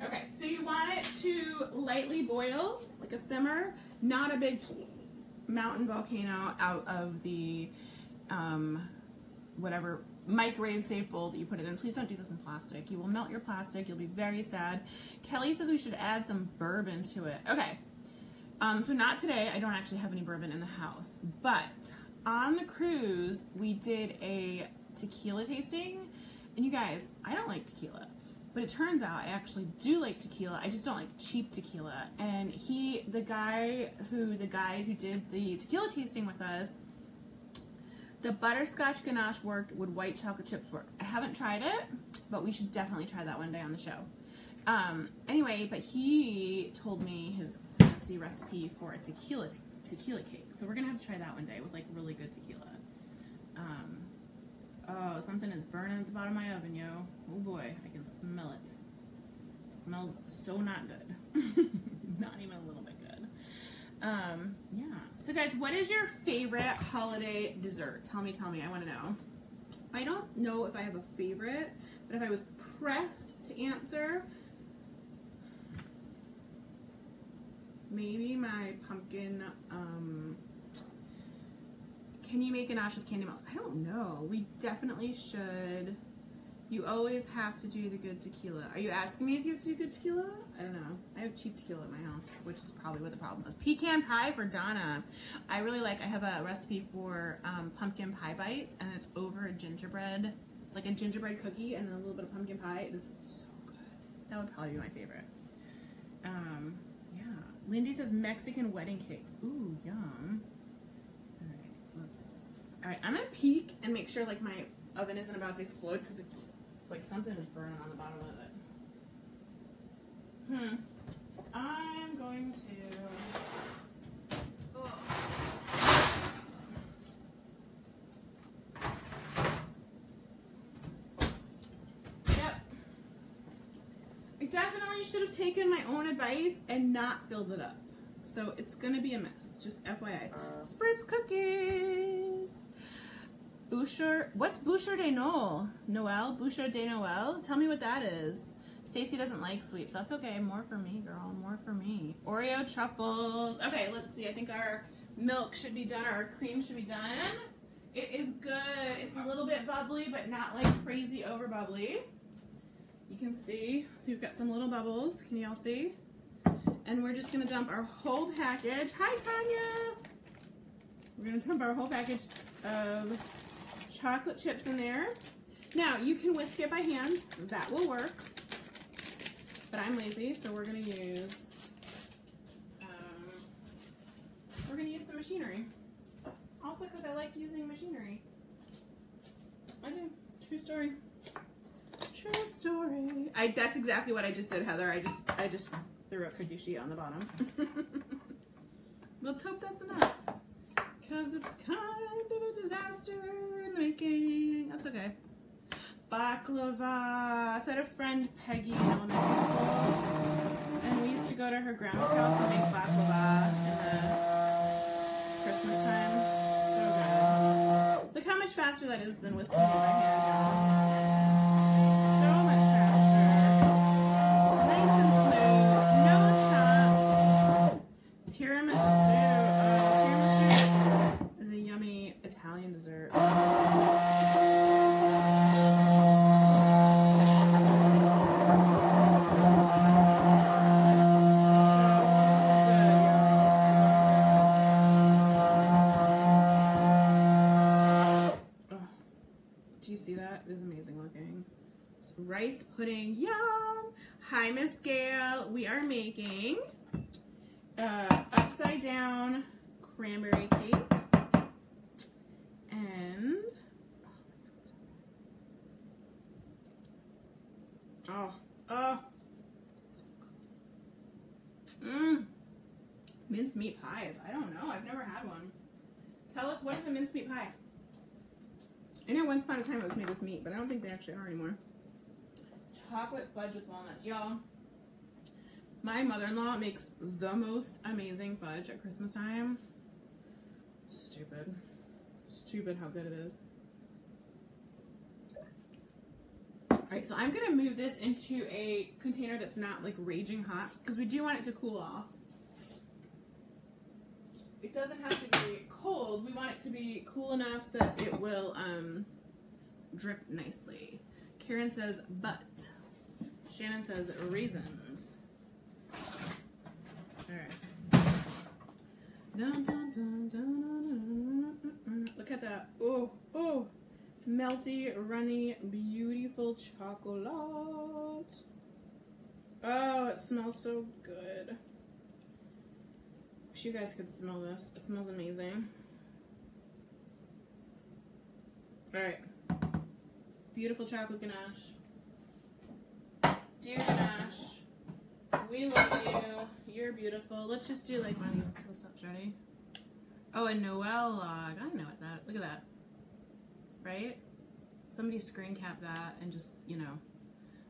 Okay, so you want it to lightly boil, like a simmer, not a big mountain volcano out of the whatever microwave safe bowl that you put it in. Please don't do this in plastic. You will melt your plastic. You'll be very sad. Kelly says we should add some bourbon to it. Okay, so not today. I don't actually have any bourbon in the house, but on the cruise we did a tequila tasting, and you guys, I don't like tequila. But it turns out I actually do like tequila. I just don't like cheap tequila. And the guy who did the tequila tasting with us The butterscotch ganache worked. Would white chocolate chips work? I haven't tried it, but we should definitely try that one day on the show. Anyway, but he told me his fancy recipe for a tequila cake. So we're gonna have to try that one day with like really good tequila. Oh, something is burning at the bottom of my oven, yo. Oh boy, I can smell it. Smells so not good. Not even a little bit good. Yeah. So guys, what is your favorite holiday dessert? Tell me, I want to know. I don't know if I have a favorite, but if I was pressed to answer, maybe my pumpkin, can you make ganache with candy melts? I don't know. We definitely should. You always have to do the good tequila. Are you asking me if you have to do good tequila? I don't know. I have cheap tequila at my house, which is probably what the problem is. Pecan pie for Donna. I have a recipe for pumpkin pie bites, and it's over a gingerbread. It's like a gingerbread cookie and then a little bit of pumpkin pie. It is so good. That would probably be my favorite. Yeah. Lindy says Mexican wedding cakes. Ooh, yum. All right, I'm gonna peek and make sure like my oven isn't about to explode because it's like something is burning on the bottom of it. I'm going to. Oh. Yep. I definitely should have taken my own advice and not filled it up. So it's gonna be a mess. Just FYI. Spritz cookies. Boucher, what's Boucher de Noël? Noel? Boucher de Noël? Tell me what that is. Stacy doesn't like sweets. That's okay. More for me, girl. More for me. Oreo truffles. Okay, let's see. I think our milk should be done. Our cream should be done. It is good. It's a little bit bubbly, but not like crazy over bubbly. You can see. So we've got some little bubbles. Can you all see? And we're just going to dump our whole package. Hi, Tanya. We're going to dump our whole package of chocolate chips in there. Now, you can whisk it by hand. That will work. But I'm lazy, so we're going to use some machinery. Also, because I like using machinery. I do. True story. True story. That's exactly what I just did, Heather. I just threw a cookie sheet on the bottom. Let's hope that's enough. Because it's kind of a disaster in the making. That's okay. Baklava. So I had a friend, Peggy, in elementary school. And we used to go to her grandma's house and make baklava in the Christmas time. So good. Look how much faster that is than whisking in my hand, y'all. So much faster. Nice and smooth. No chunks. Tiramisu. Tiramisu is a yummy Italian dessert. Rice pudding, yum! Hi, Miss Gail. We are making upside down cranberry cake, and mincemeat pies. I don't know. I've never had one. Tell us, what is a mincemeat pie? I know once upon a time it was made with meat, but I don't think they actually are anymore. Chocolate fudge with walnuts. Y'all, my mother-in-law makes the most amazing fudge at Christmas time. Stupid. Stupid how good it is. Alright, so I'm going to move this into a container that's not like raging hot because we do want it to cool off. It doesn't have to be cold. We want it to be cool enough that it will drip nicely. Karen says, but. Shannon says, raisins. Alright. Look at that. Oh, oh. Melty, runny, beautiful chocolate. Oh, it smells so good. Wish you guys could smell this. It smells amazing. All right. Beautiful chocolate ganache. Dear ganache, we love you. You're beautiful. Let's just do like one of these close-ups. Ready? Oh, a Noel log. I know what that. Look at that. Right? Somebody screen cap that and just, you know,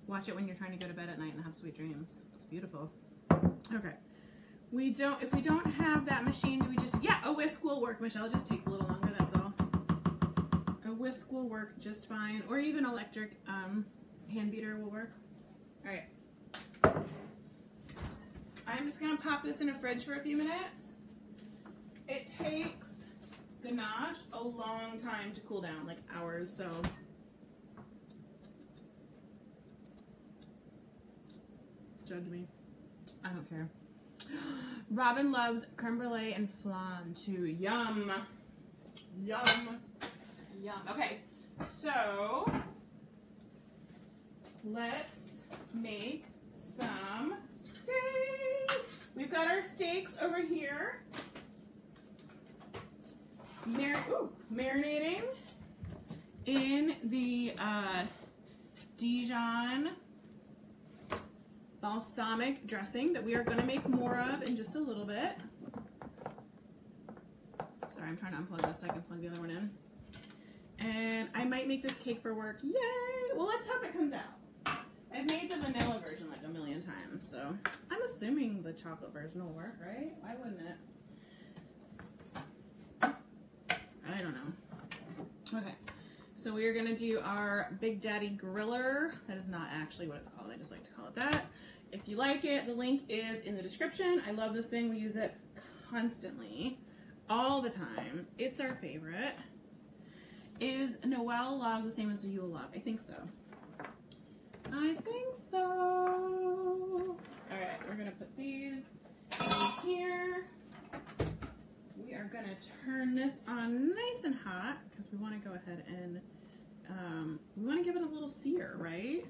watch it when you're trying to go to bed at night and have sweet dreams. It's beautiful. Okay. If we don't have that machine, do we just, yeah, a whisk will work, Michelle. It just takes a little longer, that's all. A whisk will work just fine. Or even electric hand beater will work. All right. I'm just going to pop this in a fridge for a few minutes. It takes ganache a long time to cool down, like hours, so. Judge me. I don't care. Robin loves creme brulee and flan too. Yum. Yum. Yum. Okay, so let's make some steak. We've got our steaks over here. Marinating in the Dijon balsamic dressing that we are going to make more of in just a little bit. Sorry, I'm trying to unplug this so I can plug the other one in. And I might make this cake for work. Yay! Well, let's hope it comes out. I've made the vanilla version like a million times, so I'm assuming the chocolate version will work, right? Why wouldn't it? I don't know. Okay, so we are going to do our Big Daddy Griller. That is not actually what it's called. I just like to call it that. If you like it, the link is in the description. I love this thing. We use it constantly, all the time. It's our favorite. Is Noel log the same as the Yule log? I think so. I think so. All right, we're going to put these in here. We are going to turn this on nice and hot because we want to go ahead and we want to give it a little sear, right?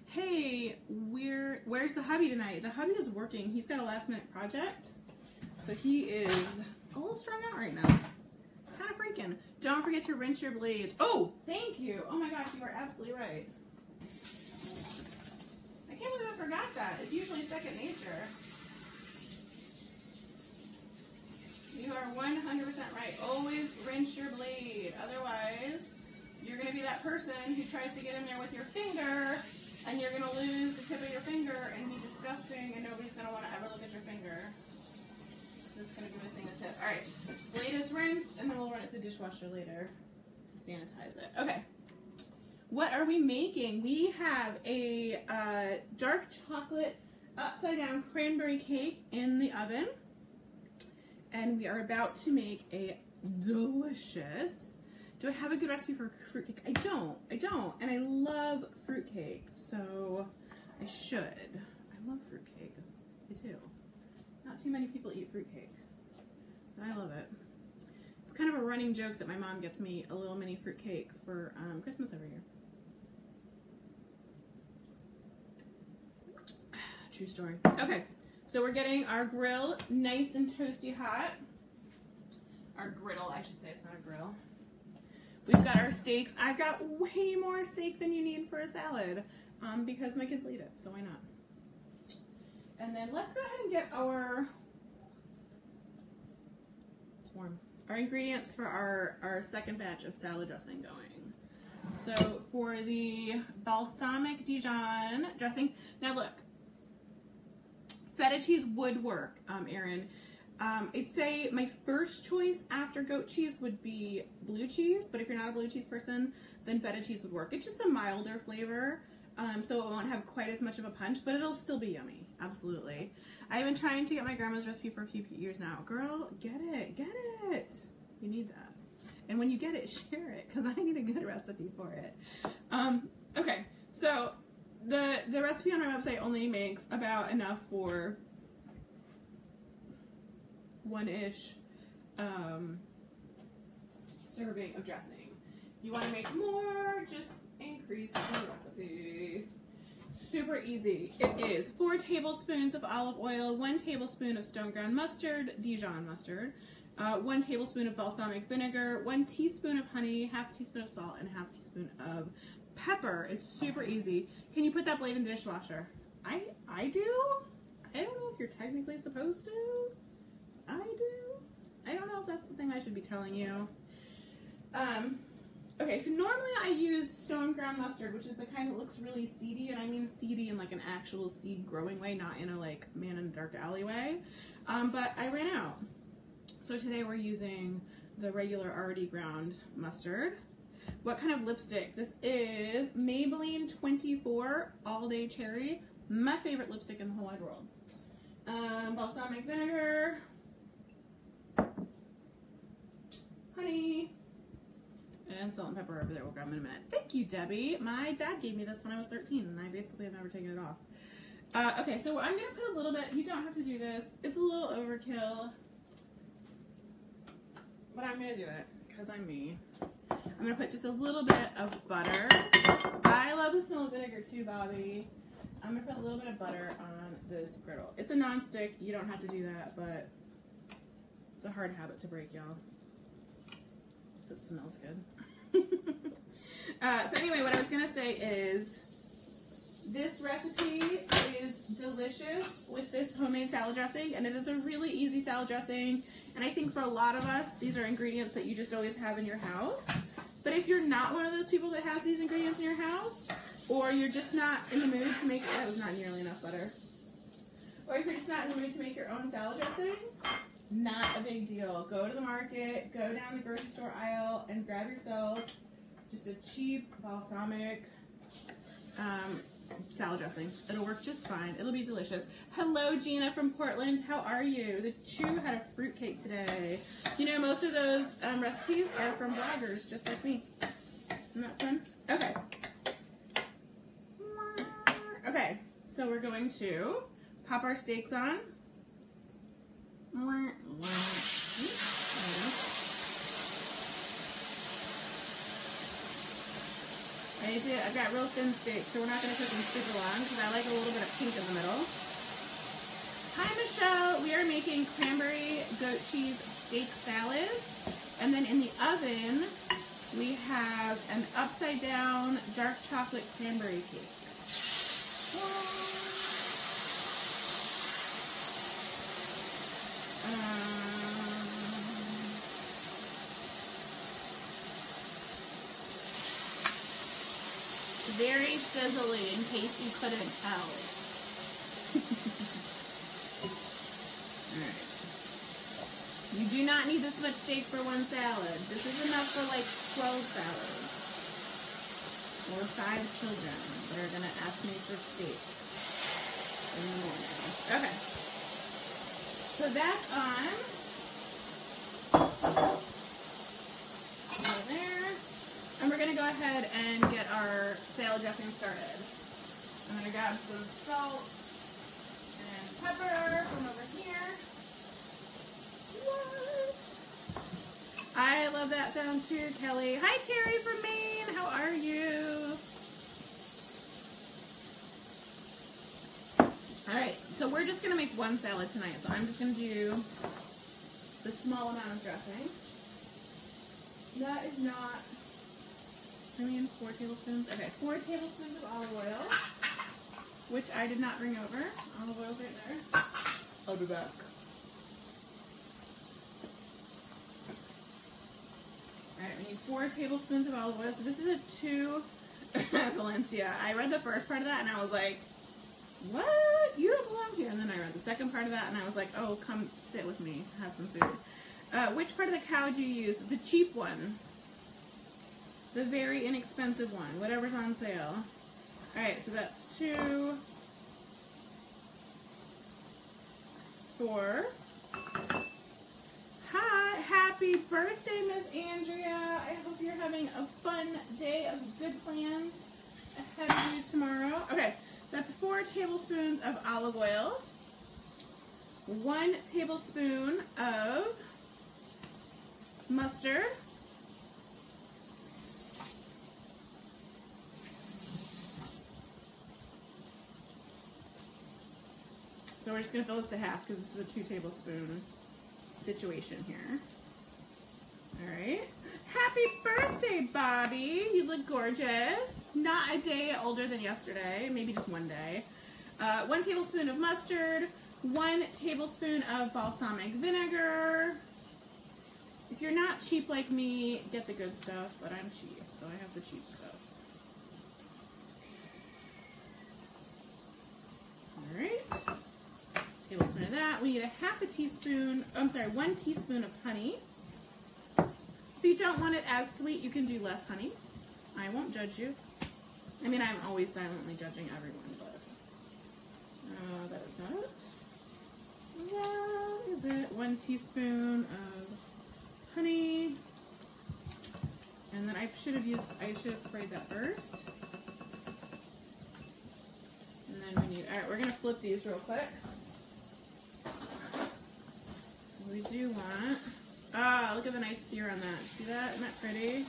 Hey, where's the hubby tonight? The hubby is working. He's got a last minute project. So he is a little strung out right now. Kind of freaking. Don't forget to rinse your blades. Oh, thank you. Oh my gosh, you are absolutely right. I can't believe I forgot that. It's usually second nature. You are 100% right. Always rinse your blade. Otherwise, you're going to be that person who tries to get in there with your finger, and you're going to lose the tip of your finger and be disgusting, and nobody's going to want to ever look at your finger. This is going to be missing a tip. All right. Blade is rinsed, and then we'll run it through the dishwasher later to sanitize it. Okay. What are we making? We have a dark chocolate upside-down cranberry cake in the oven. And we are about to make a delicious, do I have a good recipe for fruitcake? I don't, and I love fruitcake, so I should. I love fruitcake, I do. Not too many people eat fruitcake, but I love it. It's kind of a running joke that my mom gets me a little mini fruitcake for Christmas every year. True story. Okay. So we're getting our grill nice and toasty hot. Our griddle, I should say, it's not a grill. We've got our steaks. I've got way more steak than you need for a salad because my kids eat it, so why not? And then let's go ahead and get our, it's warm, our ingredients for our second batch of salad dressing going. So for the balsamic Dijon dressing, now look, feta cheese would work, Erin. I'd say my first choice after goat cheese would be blue cheese, but if you're not a blue cheese person, then feta cheese would work. It's just a milder flavor, so it won't have quite as much of a punch, but it'll still be yummy, absolutely. I've been trying to get my grandma's recipe for a few years now. Girl, get it, get it. You need that. And when you get it, share it, because I need a good recipe for it. Okay, so the recipe on my website only makes about enough for one-ish serving of dressing. If you want to make more, just increase the recipe. Super easy. It is 4 tablespoons of olive oil, 1 tablespoon of stone ground mustard, Dijon mustard, 1 tablespoon of balsamic vinegar, 1 teaspoon of honey, half teaspoon of salt, and half teaspoon of pepper. It's super easy. Can you put that blade in the dishwasher? I do. I don't know if you're technically supposed to. I do. I don't know if that's the thing I should be telling you. Okay, so normally I use stone ground mustard, which is the kind that looks really seedy, and I mean seedy in like an actual seed growing way, not in a like man in a dark alleyway. But I ran out. So today we're using the regular already ground mustard. What kind of lipstick? This is Maybelline 24 All Day Cherry. My favorite lipstick in the whole wide world. Balsamic vinegar, honey, and salt and pepper over there. We'll grab them in a minute. Thank you, Debbie. My dad gave me this when I was 13, and I basically have never taken it off. Okay, so I'm going to put a little bit. You don't have to do this. It's a little overkill, but I'm going to do it because I'm me. I'm going to put just a little bit of butter. I love the smell of vinegar too, Bobby. I'm going to put a little bit of butter on this griddle. It's a non-stick. You don't have to do that, but it's a hard habit to break, y'all. So it smells good. So anyway, what I was going to say is this recipe is delicious with this homemade salad dressing, and it is a really easy salad dressing. And I think for a lot of us, these are ingredients that you just always have in your house. But if you're not one of those people that has these ingredients in your house, or you're just not in the mood to make, that was not nearly enough butter. Or if you're just not in the mood to make your own salad dressing, not a big deal. Go to the market, go down the grocery store aisle, and grab yourself just a cheap balsamic salad dressing. It'll work just fine. It'll be delicious. Hello, Gina from Portland. How are you? The Chew had a fruitcake today. You know, most of those recipes are from bloggers, just like me. Isn't that fun? Okay. Okay, so we're going to pop our steaks on. I've got real thin steaks, so we're not going to cook them super long because I like a little bit of pink in the middle. Hi, Michelle. We are making cranberry goat cheese steak salads. And then in the oven, we have an upside down dark chocolate cranberry cake. Very sizzly in case you couldn't tell. Alright. You do not need this much steak for one salad. This is enough for like 12 salads. Or 5 children that are going to ask me for steak in the morning. Okay. So that's on. Over there. And we're going to go ahead and get our salad dressing started. I'm going to grab some salt and pepper from over here. What? I love that sound too, Kelly. Hi, Terry from Maine. How are you? Alright, so we're just going to make one salad tonight. So I'm just going to do the small amount of dressing. That is not... I mean, 4 tablespoons. Okay, 4 tablespoons of olive oil, which I did not bring over. Olive oil's right there. I'll be back. Alright, we need 4 tablespoons of olive oil. So this is a 2 Valencia. I read the first part of that and I was like, what? You don't belong here. And then I read the second part of that and I was like, oh, come sit with me. Have some food. Which part of the cow do you use? The cheap one. The very inexpensive one, whatever's on sale. Alright, so that's 2, 4. Hi, happy birthday, Miss Andrea. I hope you're having a fun day of good plans ahead of you tomorrow. Okay, that's 4 tablespoons of olive oil, 1 tablespoon of mustard, so we're just going to fill this to half because this is a 2 tablespoon situation here. All right. Happy birthday, Bobby. You look gorgeous. Not a day older than yesterday, maybe just one day. 1 tablespoon of mustard, 1 tablespoon of balsamic vinegar. If you're not cheap like me, get the good stuff, but I'm cheap, so I have the cheap stuff. All right. Tablespoon of that. We need a 1 teaspoon of honey. If you don't want it as sweet, you can do less honey. I won't judge you. I mean, I'm always silently judging everyone, but that is not it. That is it. 1 teaspoon of honey. And then I should have sprayed that first. And then we need, all right, we're going to flip these real quick. We do want, look at the nice sear on that. See that? Isn't that pretty?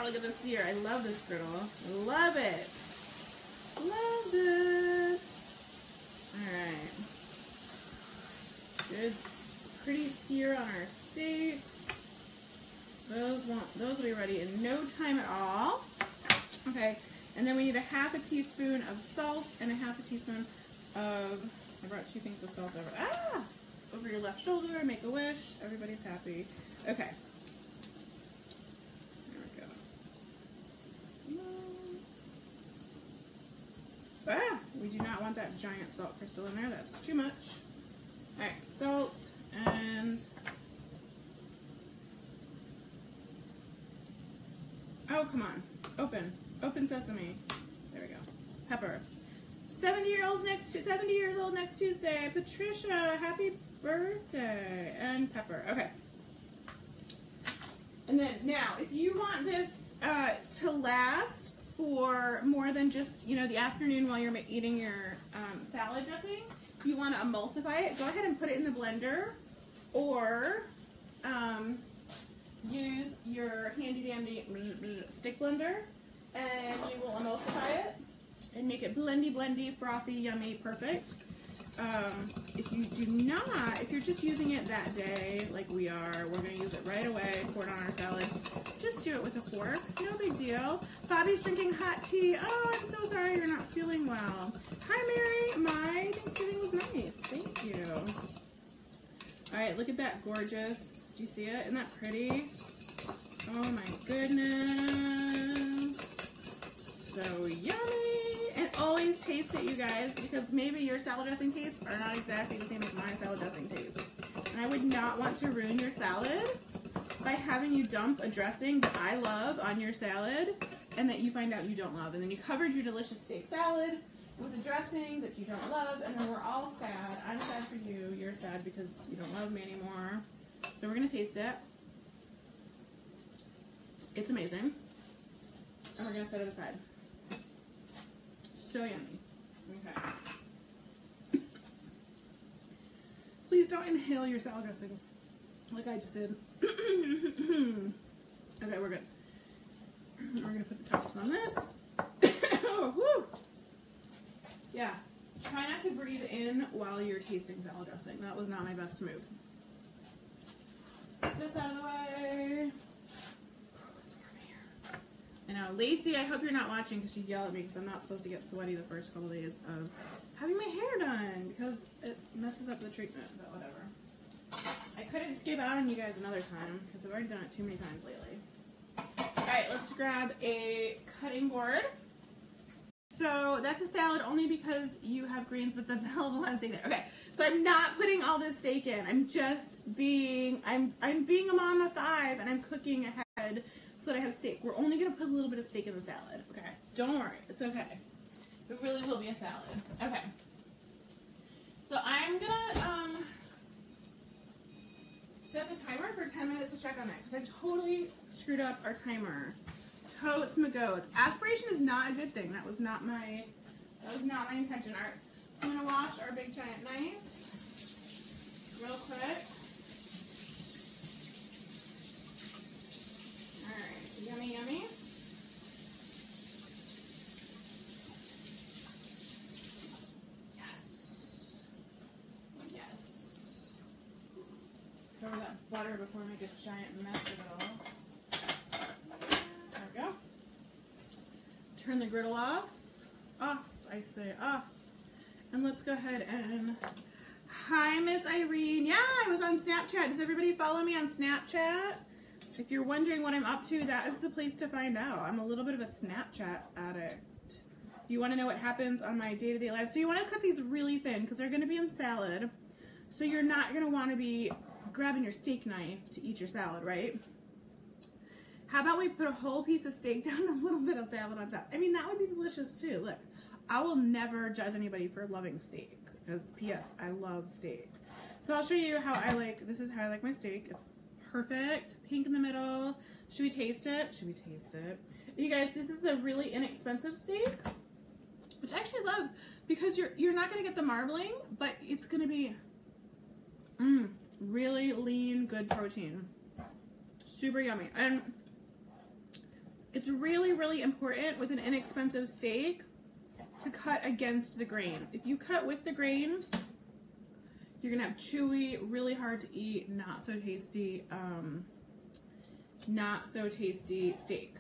Look at the sear. I love this griddle. I love it. Love it. Alright. Good, pretty sear on our steaks. Those will be ready in no time at all. Okay. And then we need a 1/2 teaspoon of salt and a 1/2 teaspoon of, I brought 2 things of salt over your left shoulder, make a wish, everybody's happy. Okay. There we go. We do not want that giant salt crystal in there, that's too much. Alright, salt and, oh come on, open sesame. There we go. Pepper. 70 years old next Tuesday. Patricia, happy birthday. And pepper. Okay. And then now, if you want this to last for more than just, the afternoon while you're eating your salad dressing, if you want to emulsify it, go ahead and put it in the blender, or use your handy-dandy stick blender, and you will emulsify it and make it blendy, frothy, yummy, perfect. If you do not, if you're just using it that day, like we are, we're going to use it right away, pour it on our salad. Just do it with a fork. No big deal. Bobby's drinking hot tea. Oh, I'm so sorry you're not feeling well. Hi, Mary. My Thanksgiving was nice. Thank you. All right, look at that gorgeous. Do you see it? Isn't that pretty? Oh, my goodness. So yummy. And always taste it, you guys, because maybe your salad dressing tastes are not exactly the same as my salad dressing tastes. And I would not want to ruin your salad by having you dump a dressing that I love on your salad and that you find out you don't love. And then you covered your delicious steak salad with a dressing that you don't love, and then we're all sad. I'm sad for you. You're sad because you don't love me anymore. So we're going to taste it. It's amazing. And we're going to set it aside. So yummy. Okay. Please don't inhale your salad dressing like I just did. Okay, we're good. We're going to put the tops on this. Oh, woo! Yeah. Try not to breathe in while you're tasting salad dressing. That was not my best move. Let's get this out of the way. I know, Lacey, I hope you're not watching because she'd yell at me because I'm not supposed to get sweaty the first couple days of having my hair done because it messes up the treatment, but whatever. I couldn't skip out on you guys another time because I've already done it too many times lately. Alright, let's grab a cutting board. So that's a salad only because you have greens, but that's a hell of a lot of steak there. Okay, so I'm not putting all this steak in. I'm just being, I'm being a mom of 5 and I'm cooking ahead so that I have steak. We're only going to put a little bit of steak in the salad, okay? Don't worry, it's okay. It really will be a salad. Okay. So I'm going to set the timer for 10 minutes to check on it because I totally screwed up our timer. Totes magoats. Aspiration is not a good thing. That was not my intention. All right. So I'm going to wash our big giant knife real quick. Yummy, yummy. Yes. Yes. before I make a giant mess of it all. There we go. Turn the griddle off. Off, I say off. And let's go ahead and... Hi, Miss Irene. Yeah, I was on Snapchat. Does everybody follow me on Snapchat? If you're wondering what I'm up to, that is the place to find out. I'm a little bit of a Snapchat addict. If you want to know what happens on my day-to-day life. So you want to cut these really thin because they're going to be in salad. So you're not going to want to be grabbing your steak knife to eat your salad, right? How about we put a whole piece of steak down and a little bit of salad on top? I mean, that would be delicious too. Look, I will never judge anybody for loving steak because, P.S., I love steak. So I'll show you how I like, this is how I like my steak. It's perfect, pink in the middle. Should we taste it? Should we taste it? You guys, this is the really inexpensive steak, which I actually love because you're not going to get the marbling, but it's going to be really lean, good protein. Super yummy. And it's really, really important with an inexpensive steak to cut against the grain. If you cut with the grain, you're going to have chewy, really hard to eat, not so tasty steak.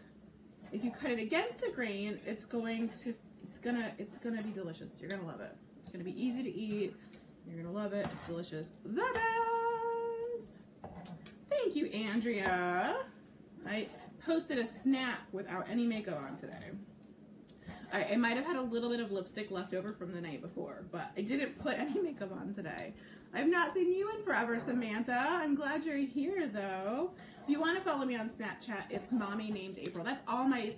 If you cut it against the grain, it's gonna be delicious. You're gonna love it. It's gonna be easy to eat. You're gonna love it. It's delicious. The best. Thank you, Andrea. I posted a snap without any makeup on today. I might have had a little bit of lipstick left over from the night before, but I didn't put any makeup on today. I've not seen you in forever, Samantha. I'm glad you're here, though. If you want to follow me on Snapchat, it's Mommy Named April. That's all my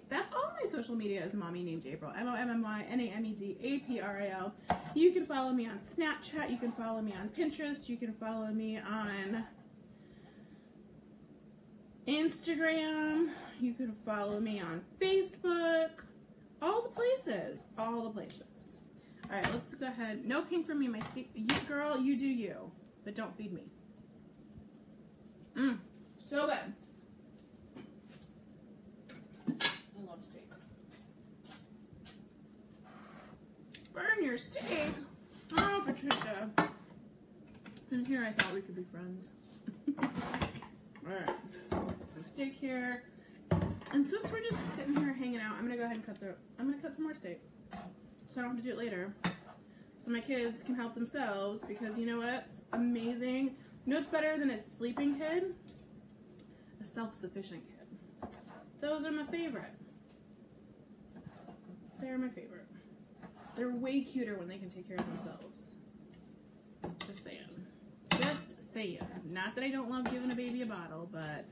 social media is Mommy Named April. MOMMYNAMEDAPRAL. You can follow me on Snapchat. You can follow me on Pinterest. You can follow me on Instagram. You can follow me on Facebook. All the places. All the places. All right, let's go ahead. No pink for me, my steak. You, girl, you do you. But don't feed me. So good. I love steak. Burn your steak. Oh, Patricia. And here I thought we could be friends. All right. Put some steak here. And since we're just sitting here hanging out, I'm gonna go ahead and I'm gonna cut some more steak, so I don't have to do it later. So my kids can help themselves because you know what? It's amazing. You know what's better than a sleeping kid? A self-sufficient kid. Those are my favorite. They're my favorite. They're way cuter when they can take care of themselves. Just saying. Just saying. Not that I don't love giving a baby a bottle, but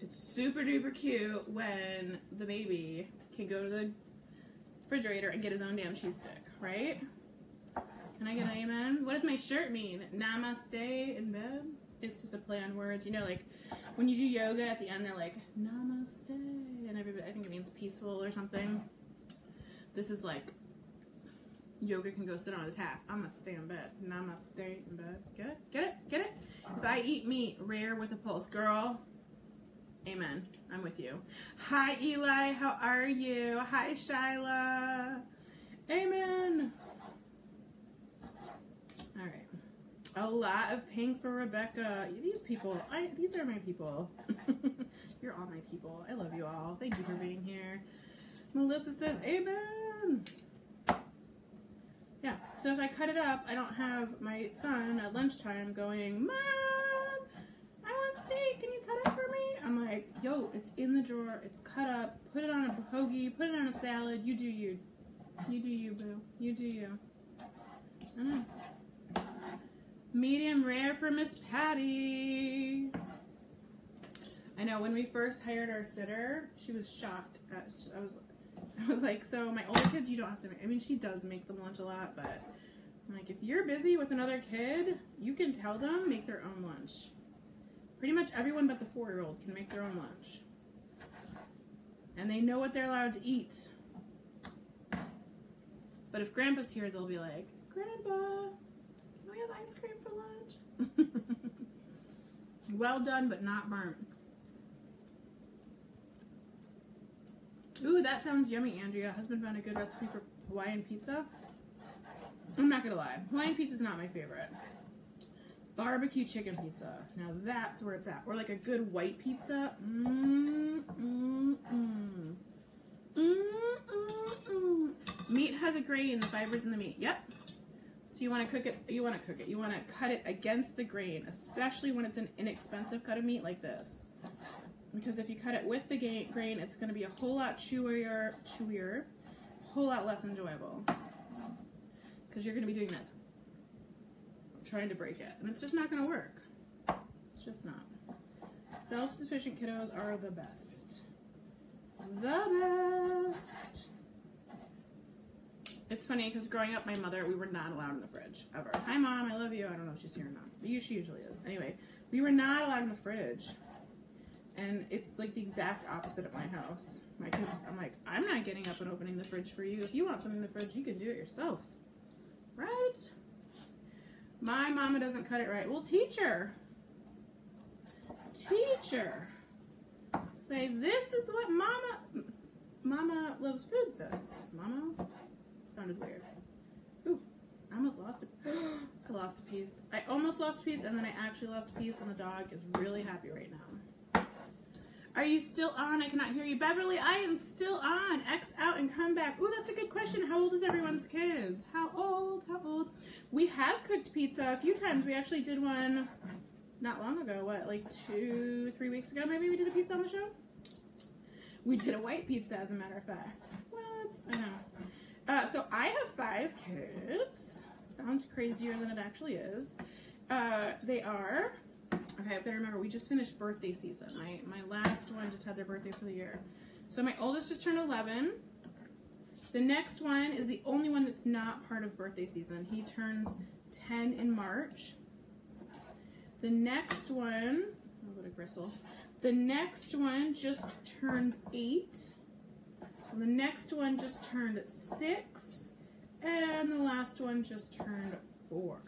it's super duper cute when the baby can go to the refrigerator and get his own damn cheese stick, right? Can I get an amen? What does my shirt mean? Namaste in bed? It's just a play on words. You know, like when you do yoga at the end, they're like, Namaste. And everybody, I think it means peaceful or something. This is like, yoga can go sit on a tack. I'm going to stay in bed. Namaste in bed. Get it? Get it? Get it? If I eat meat, rare with a pulse. Girl. Amen. I'm with you. Hi, Eli. How are you? Hi, Shyla. Amen. All right. A lot of pink for Rebecca. These people, these are my people. You're all my people. I love you all. Thank you for being here. Melissa says, amen. Yeah, so if I cut it up, I don't have my son at lunchtime going, Mom, I want steak. Can you cut it for me? I'm like, yo, it's in the drawer. It's cut up. Put it on a hoagie. Put it on a salad. You do you. You do you, boo. You do you. I know. Medium rare for Miss Patty. I know, when we first hired our sitter, she was shocked. I was like, so my older kids, you don't have to make, I mean, she does make them lunch a lot, but I'm like, if you're busy with another kid, you can tell them, make their own lunch. Pretty much everyone but the 4-year-old can make their own lunch. And they know what they're allowed to eat. But if Grandpa's here, they'll be like, Grandpa, can we have ice cream for lunch? Well done, but not burnt. Ooh, that sounds yummy, Andrea. Husband found a good recipe for Hawaiian pizza. I'm not gonna lie. Hawaiian pizza is not my favorite. Barbecue chicken pizza. Now that's where it's at. Or like a good white pizza. Meat has a grain, the fibers in the meat. Yep. So you want to cook it, you want to cut it against the grain, especially when it's an inexpensive cut of meat like this. Because if you cut it with the grain, it's going to be a whole lot chewier, a whole lot less enjoyable. Because you're going to be doing this. Trying to break it. And it's just not going to work. It's just not. Self-sufficient kiddos are the best. The best. It's funny because growing up, my mother, we were not allowed in the fridge, ever. Hi, Mom, I love you. I don't know if she's here or not. But she usually is. Anyway, we were not allowed in the fridge. And it's like the exact opposite at my house. My kids, I'm like, I'm not getting up and opening the fridge for you. If you want something in the fridge, you can do it yourself. Right? My mama doesn't cut it right. Well, teach her. Teach her. Say, this is what Mama Loves Food says. Mama? Sounded weird. Ooh, I almost lost it. I lost a piece. I almost lost a piece, and then I actually lost a piece, and the dog is really happy right now. Are you still on? I cannot hear you. Beverly, I am still on. X out and come back. Ooh, that's a good question. How old is everyone's kids? How old? How old? We have cooked pizza a few times. We actually did one not long ago. What, like 2-3 weeks ago maybe we did a pizza on the show? We did a white pizza, as a matter of fact. What? I know. So I have 5 kids. Sounds crazier than it actually is. They are... Okay, I've got to remember, we just finished birthday season. My last one just had their birthday for the year. So my oldest just turned 11. The next one is the only one that's not part of birthday season. He turns 10 in March. The next one, a little gristle. The next one just turned 8. The next one just turned 6. And the last one just turned 4.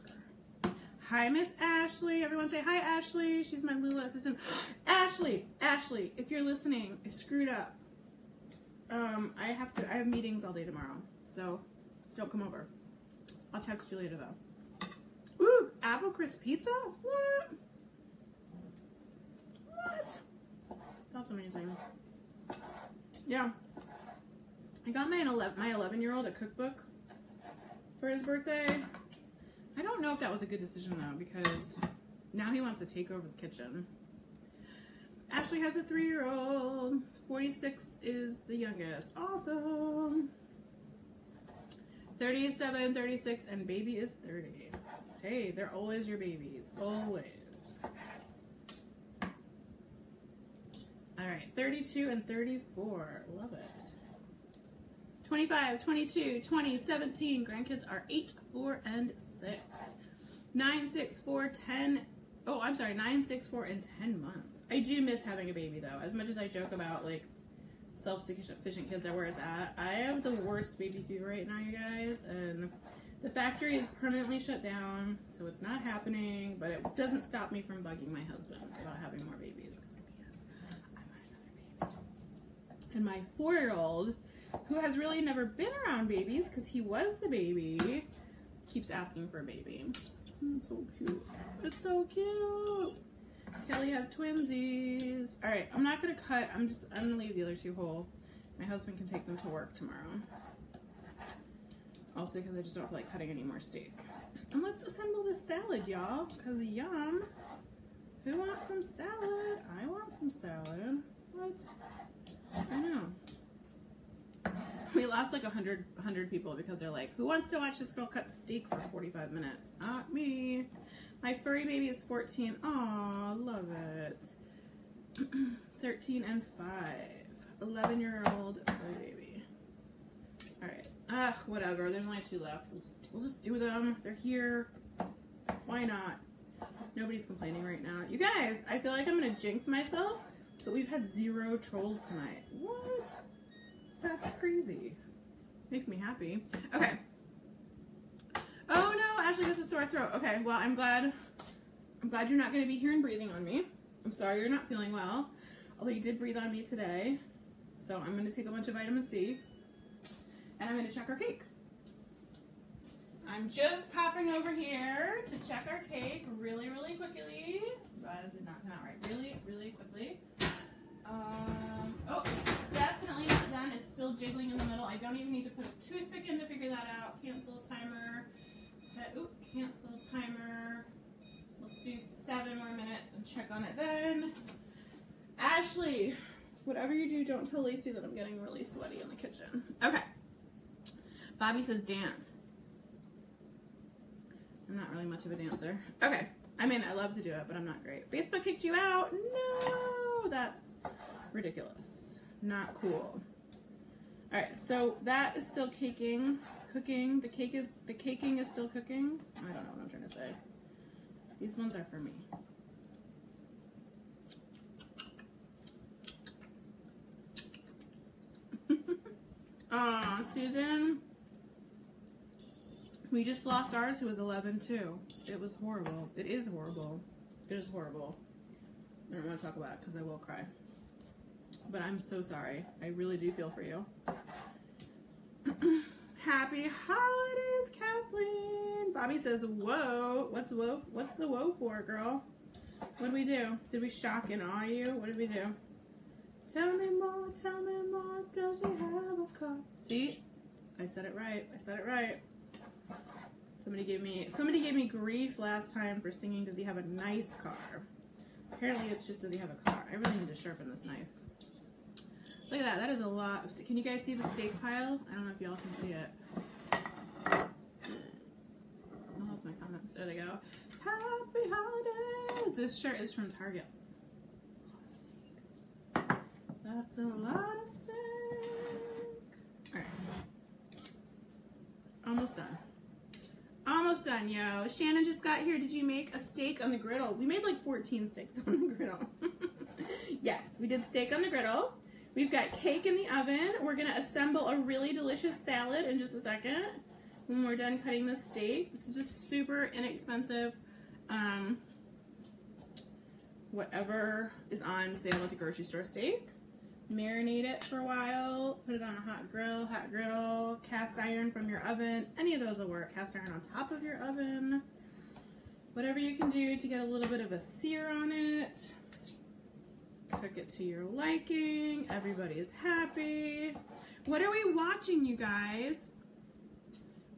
Hi, Miss Ashley. Everyone say hi, Ashley. She's my Lula assistant. Ashley, if you're listening, I screwed up. I have meetings all day tomorrow, so don't come over. I'll text you later though. Ooh, apple crisp pizza? What? What? That's amazing. Yeah. I got my 11-year-old a cookbook for his birthday. I don't know if that was a good decision though, because now he wants to take over the kitchen. Ashley has a 3-year-old. 46 is the youngest. Awesome. 30 is 7, 36, and baby is 30. Hey, they're always your babies. Always. Alright, 32 and 34. Love it. 25, 22, 20, 17. Grandkids are 8, 4, and 6. 9, 6, 4, 10. Oh, I'm sorry. 9, 6, 4, and 10 months. I do miss having a baby, though. As much as I joke about, like, self-sufficient kids are where it's at, I have the worst baby fever right now, you guys. And the factory is permanently shut down, so it's not happening. But it doesn't stop me from bugging my husband about having more babies. Because I want another baby. And my 4-year-old... who has really never been around babies because he was the baby, keeps asking for a baby. It's so cute. It's so cute. Kelly has twinsies. All right, I'm not gonna cut. I'm gonna leave the other 2 whole. My husband can take them to work tomorrow. Also, because I just don't feel like cutting any more steak. And let's assemble this salad, y'all. Cause yum. Who wants some salad? I want some salad. What? I know. We lost like 100 people because they're like, who wants to watch this girl cut steak for 45 minutes? Not me. My furry baby is 14. Aw, love it. 13 and 5. 11-year-old furry baby. Alright. Whatever. There's only 2 left. We'll just do them. They're here. Why not? Nobody's complaining right now. You guys, I feel like I'm going to jinx myself, but we've had 0 trolls tonight. What? That's crazy. Makes me happy. Okay. Oh no, Ashley has a sore throat. Okay, well, I'm glad you're not going to be here and breathing on me. I'm sorry you're not feeling well. Although you did breathe on me today. So I'm going to take a bunch of vitamin C. And I'm going to check our cake. I'm just popping over here to check our cake really, really quickly. That did not come out right. Really, really quickly. Oh, it's definitely not done. It's still jiggling in the middle. I don't even need to put a toothpick in to figure that out. Cancel timer. Cancel timer. Let's do 7 more minutes and check on it then. Ashley, whatever you do, don't tell Lacey that I'm getting really sweaty in the kitchen. Okay. Bobby says dance. I'm not really much of a dancer. Okay. I mean, I love to do it, but I'm not great. Facebook kicked you out? No, that's ridiculous. Not cool. All right, so that is still cooking. The caking is still cooking. I don't know what I'm trying to say. These ones are for me. Susan, we just lost ours who was 11 too. It was horrible. It is horrible. It is horrible. I don't want to talk about it because I will cry. But I'm so sorry. I really do feel for you. Happy holidays, Kathleen. Bobby says, whoa. What's whoa? What's the whoa for, girl? What did we do? Did we shock and awe you? What did we do? Tell me more, does she have a car? See? I said it right. I said it right. Somebody gave me grief last time for singing Does He Have a Nice Car? Apparently it's just Does He Have a Car? I really need to sharpen this knife. Look at that. That is a lot of steak. Can you guys see the steak pile? I don't know if y'all can see it. Oh, that's my comments. There they go. Happy holidays! This shirt is from Target. That's a lot of steak. Alright. Almost done. Almost done, yo. Shannon just got here. Did you make a steak on the griddle? We made like 14 steaks on the griddle. Yes, we did steak on the griddle. We've got cake in the oven. We're going to assemble a really delicious salad in just a second when we're done cutting the steak. This is just super inexpensive. Whatever is on sale at the grocery store steak. Marinate it for a while. Put it on a hot griddle, cast iron from your oven. Any of those will work. Cast iron on top of your oven. Whatever you can do to get a little bit of a sear on it. Cook it to your liking. Everybody is happy. What are we watching, you guys?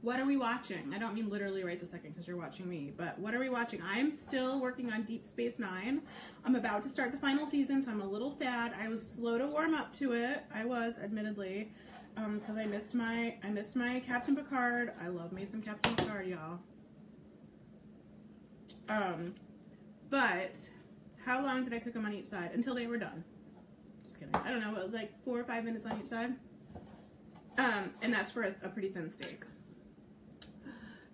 What are we watching? I don't mean literally right this second because you're watching me, but what are we watching? I am still working on Deep Space Nine. I'm about to start the final season, so I'm a little sad. I was slow to warm up to it. I was, admittedly, because I missed my Captain Picard. I love me some Captain Picard, y'all. But how long did I cook them on each side? Until they were done. Just kidding. I don't know. It was like 4 or 5 minutes on each side. And that's for a pretty thin steak.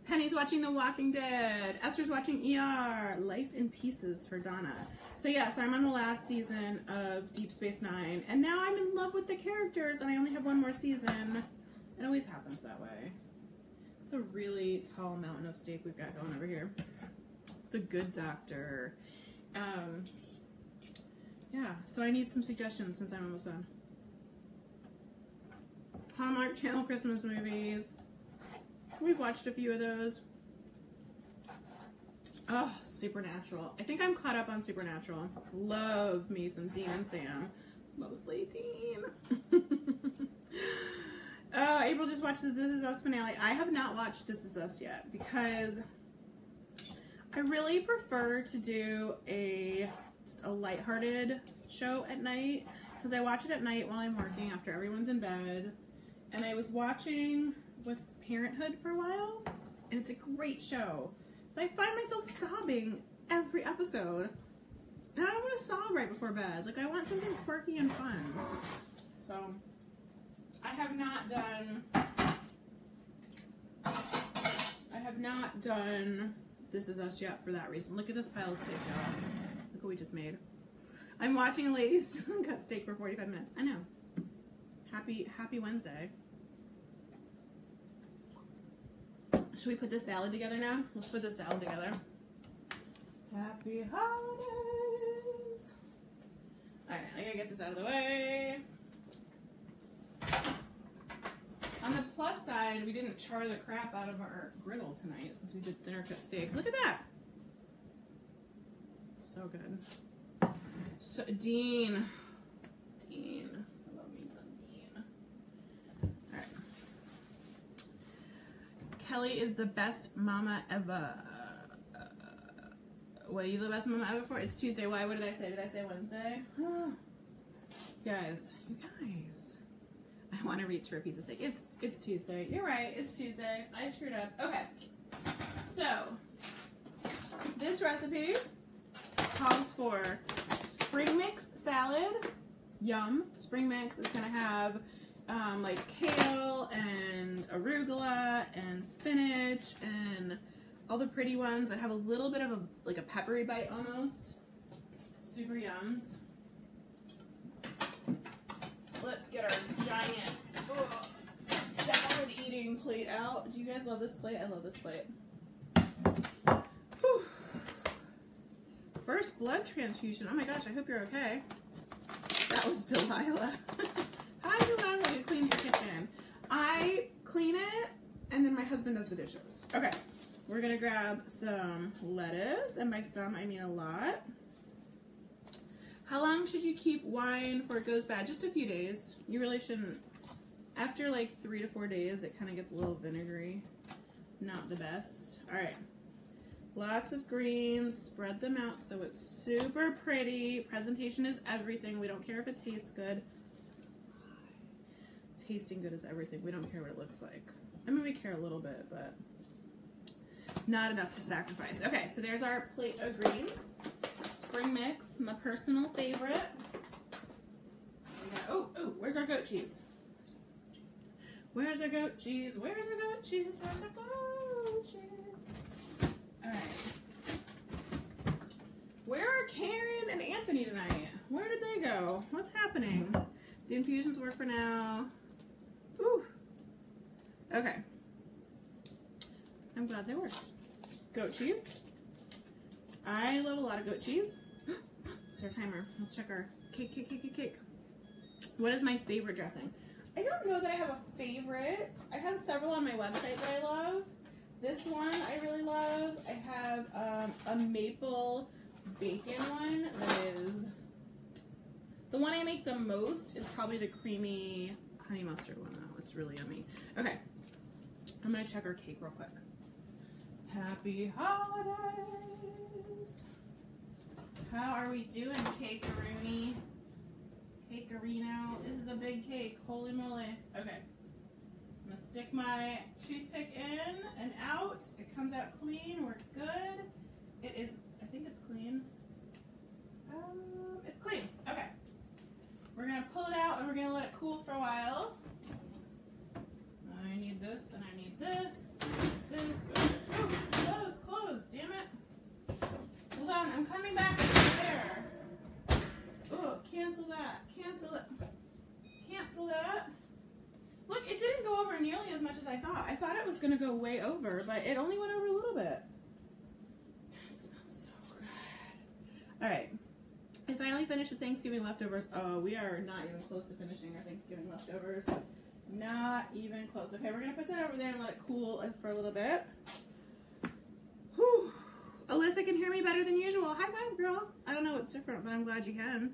Penny's watching The Walking Dead. Esther's watching ER. Life in Pieces for Donna. So yeah, so I'm on the last season of Deep Space Nine. And now I'm in love with the characters and I only have 1 more season. It always happens that way. It's a really tall mountain of steak we've got going over here. The Good Doctor. Yeah, so I need some suggestions since I'm almost done. Hallmark Channel Christmas movies. We've watched a few of those. Oh, Supernatural. I think I'm caught up on Supernatural. Love me some Dean and Sam. Mostly Dean. April just watched the This Is Us finale. I have not watched This Is Us yet because I really prefer to do just a lighthearted show at night because I watch it at night while I'm working after everyone's in bed. And I was watching Parenthood for a while, and it's a great show. But I find myself sobbing every episode. And I don't want to sob right before bed. Like, I want something quirky and fun. So, I have not done This Is Us yet for that reason. Look at this pile of steak, y'all. Look what we just made. I'm watching a lady cut steak for 45 minutes. I know. Happy Wednesday. Should we put this salad together now? Let's put this salad together. Happy holidays. Alright, I gotta get this out of the way. On the plus side, we didn't char the crap out of our griddle tonight since we did thinner cut steak. Look at that. So good. So Dean. I love me some Dean. All right. Kelly is the best mama ever. What are you the best mama ever for? It's Tuesday. Why? What did I say? Did I say Wednesday? You guys. I want to reach for a piece of steak. It's Tuesday. You're right. It's Tuesday. I screwed up. Okay. So, this recipe calls for spring mix salad. Yum. Spring mix is going to have like kale and arugula and spinach and all the pretty ones that have a little bit of a peppery bite almost. Super yums. Let's get our giant salad eating plate out. Do you guys love this plate? I love this plate. Whew. First blood transfusion. Oh my gosh, I hope you're okay. That was Delilah. Hi Delilah, who cleans the kitchen. I clean it and then my husband does the dishes. Okay. We're going to grab some lettuce, and by some, I mean a lot. How long should you keep wine before it goes bad? Just a few days. You really shouldn't. After like 3 to 4 days, it kind of gets a little vinegary. Not the best. All right. Lots of greens. Spread them out so it's super pretty. Presentation is everything. We don't care if it tastes good. Tasting good is everything. We don't care what it looks like. I mean, we care a little bit, but not enough to sacrifice. Okay, so there's our plate of greens. Spring mix, my personal favorite. Oh, where's our goat cheese? Where's our goat cheese? Where's our goat cheese? Where's our goat cheese? All right. Where are Karen and Anthony tonight? Where did they go? What's happening? The infusions work for now. Whew. Okay. I'm glad they worked. Goat cheese. I love a lot of goat cheese. It's our timer. Let's check our cake. What is my favorite dressing? I don't know that I have a favorite. I have several on my website that I love. This one I really love. I have a maple bacon one that is... The one I make the most is probably the creamy honey mustard one though. It's really yummy. Okay. I'm going to check our cake real quick. Happy holidays. How are we doing, Cake-a-rooney? Cake-a-reno. This is a big cake. Holy moly. Okay. I'm going to stick my toothpick in and out. It comes out clean. We're good. It is, I think it's clean. It's clean. Okay. We're going to pull it out and we're going to let it cool for a while. I need this and I need this. Oh, close, damn it. Hold on, I'm coming back there. Oh, cancel that. Look, it didn't go over nearly as much as I thought. I thought it was going to go way over, but it only went over a little bit. It smells so good. All right. I finally finished the Thanksgiving leftovers. Oh, we are not even close to finishing our Thanksgiving leftovers. Not even close. Okay, we're going to put that over there and let it cool for a little bit. Whew. Alyssa can hear me better than usual. High five, girl. I don't know what's different, but I'm glad you can.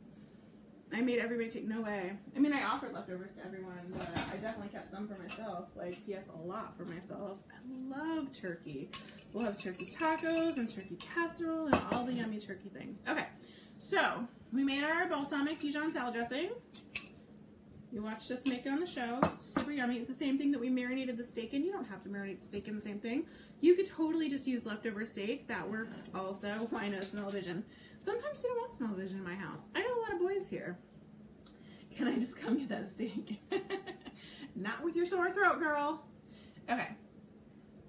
I made everybody take, no way. I mean, I offered leftovers to everyone, but I definitely kept some for myself. Like, yes, a lot for myself. I love turkey. We'll have turkey tacos and turkey casserole and all the yummy turkey things. Okay, so we made our balsamic Dijon salad dressing. You watched us make it on the show. Super yummy. It's the same thing that we marinated the steak in. You don't have to marinate the steak in the same thing. You could totally just use leftover steak. That works also. Why no smell-o-vision? Sometimes you don't want smell-o-vision in my house. I got a lot of boys here. Can I just come get that steak? Not with your sore throat, girl. Okay.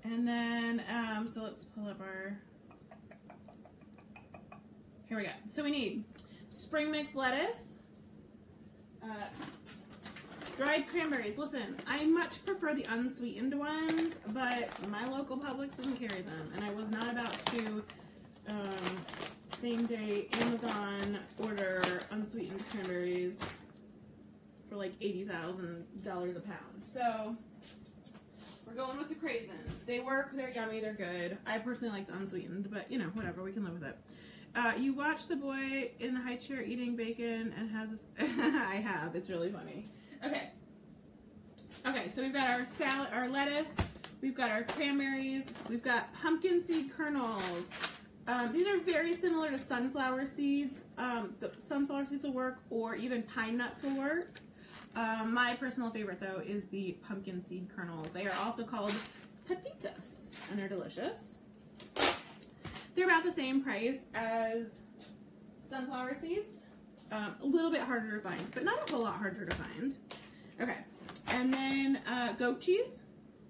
And then, so let's pull up our... Here we go. So we need spring mix lettuce, dried cranberries. Listen, I much prefer the unsweetened ones, but my local Publix doesn't carry them, and I was not about to same day Amazon order unsweetened cranberries for like $80,000 a pound. So We're going with the craisins. They work, they're yummy, they're good. I personally like the unsweetened, but you know, whatever, we can live with it. You watch the boy in the high chair eating bacon and has this... I have, it's really funny. Okay. Okay, so we've got our salad, our lettuce, we've got our cranberries, we've got pumpkin seed kernels. These are very similar to sunflower seeds. The sunflower seeds will work, or even pine nuts will work. My personal favorite, though, is the pumpkin seed kernels. They are also called pepitas, and they're delicious. They're about the same price as sunflower seeds. A little bit harder to find, but not a whole lot harder to find. Okay, and then goat cheese.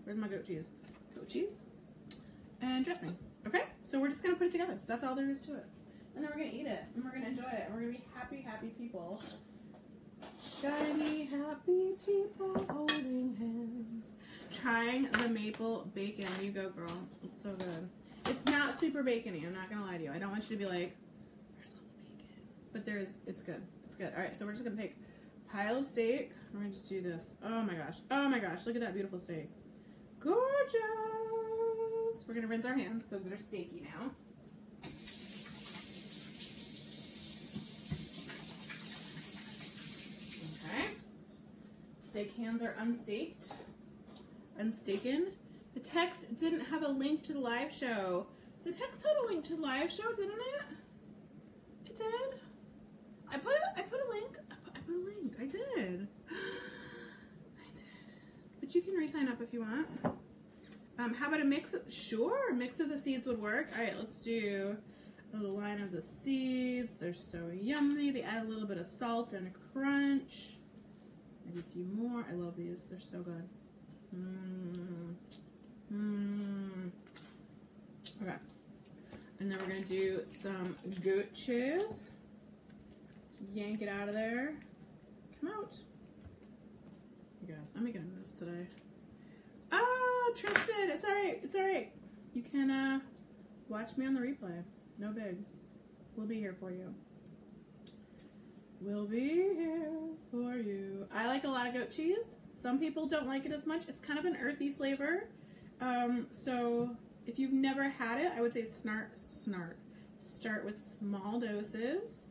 Where's my goat cheese? Goat cheese and dressing. Okay, so we're just going to put it together. That's all there is to it. And then we're going to eat it, and we're going to enjoy it, and we're going to be happy, happy people. Shiny, happy people holding hands. Trying the maple bacon. You go, girl. It's so good. It's not super bacony, I'm not going to lie to you. I don't want you to be like, where's all the bacon? But there is, it's good. It's good. All right, so we're just going to take a pile of steak. We're going to just do this. Oh my gosh. Oh my gosh. Look at that beautiful steak. Gorgeous. We're going to rinse our hands because they're steaky now. Okay. Steak hands are unstaked. Unstaken. The text didn't have a link to the live show. The text had a link to the live show, didn't it? It did. I put a link. I put a link. I did. I did. But you can re-sign up if you want. How about a mix? Sure, a mix of the seeds would work. All right, let's do a little line of the seeds. They're so yummy. They add a little bit of salt and crunch. Maybe a few more. I love these. They're so good. Okay. And then we're going to do some goat cheese. Yank it out of there. Come out. You guys, I'm making a mess today. Oh, Tristan, it's alright. It's alright. You can watch me on the replay. No big. We'll be here for you. We'll be here for you. I like a lot of goat cheese. Some people don't like it as much. It's kind of an earthy flavor. So if you've never had it, I would say start with small doses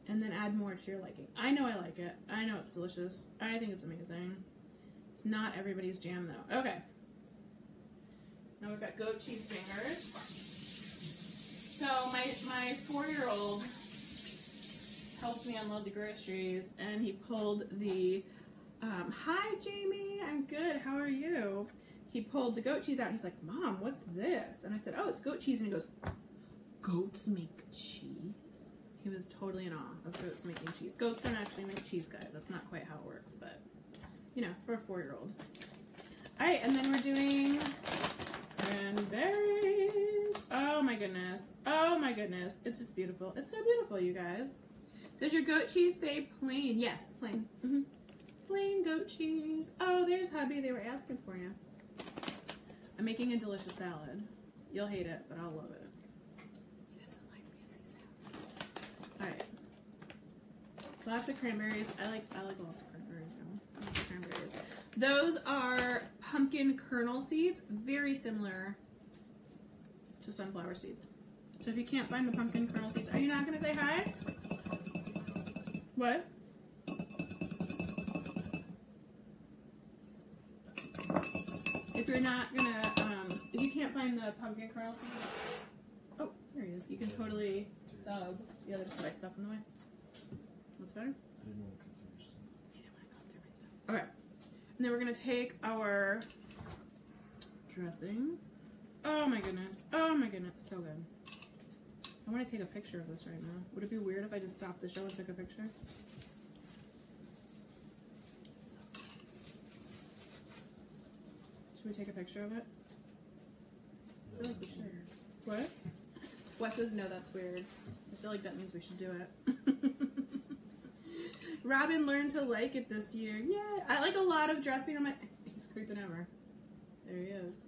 and then add more to your liking. I know I like it. I know it's delicious. I think it's amazing. It's not everybody's jam though. Okay. Now we've got goat cheese fingers. So my 4-year-old helped me unload the groceries and he pulled the hi Jamie, I'm good, how are you? He pulled the goat cheese out and he's like, Mom, what's this? And I said, oh, it's goat cheese. And he goes, goats make cheese? He was totally in awe of goats making cheese. Goats don't actually make cheese, guys. That's not quite how it works, but, you know, for a 4-year-old. All right, and then we're doing cranberries. Oh, my goodness. Oh, my goodness. It's just beautiful. It's so beautiful, you guys. Does your goat cheese say plain? Yes, plain. Plain goat cheese. Oh, there's hubby. They were asking for you. I'm making a delicious salad. You'll hate it, but I'll love it. He doesn't like fancy salads. All right. Lots of cranberries. I like lots of cranberries. Lots of cranberries. Those are pumpkin kernel seeds. Very similar to sunflower seeds. So if you can't find the pumpkin kernel seeds, are you not going to say hi? What? If you're not gonna, if you can't find the pumpkin kernel seeds, oh, there he is. You can totally sub the other stuff in the way. What's better? I didn't want to cut through your stuff. You didn't want to cut through my stuff. Okay. And then we're gonna take our dressing. Oh my goodness. Oh my goodness. So good. I want to take a picture of this right now. Would it be weird if I just stopped the show and took a picture? So good. Should we take a picture of it? I feel like we should. What? Wes says, no, that's weird. I feel like that means we should do it. Robin learned to like it this year. Yeah, I like a lot of dressing on my... He's creeping over. There he is.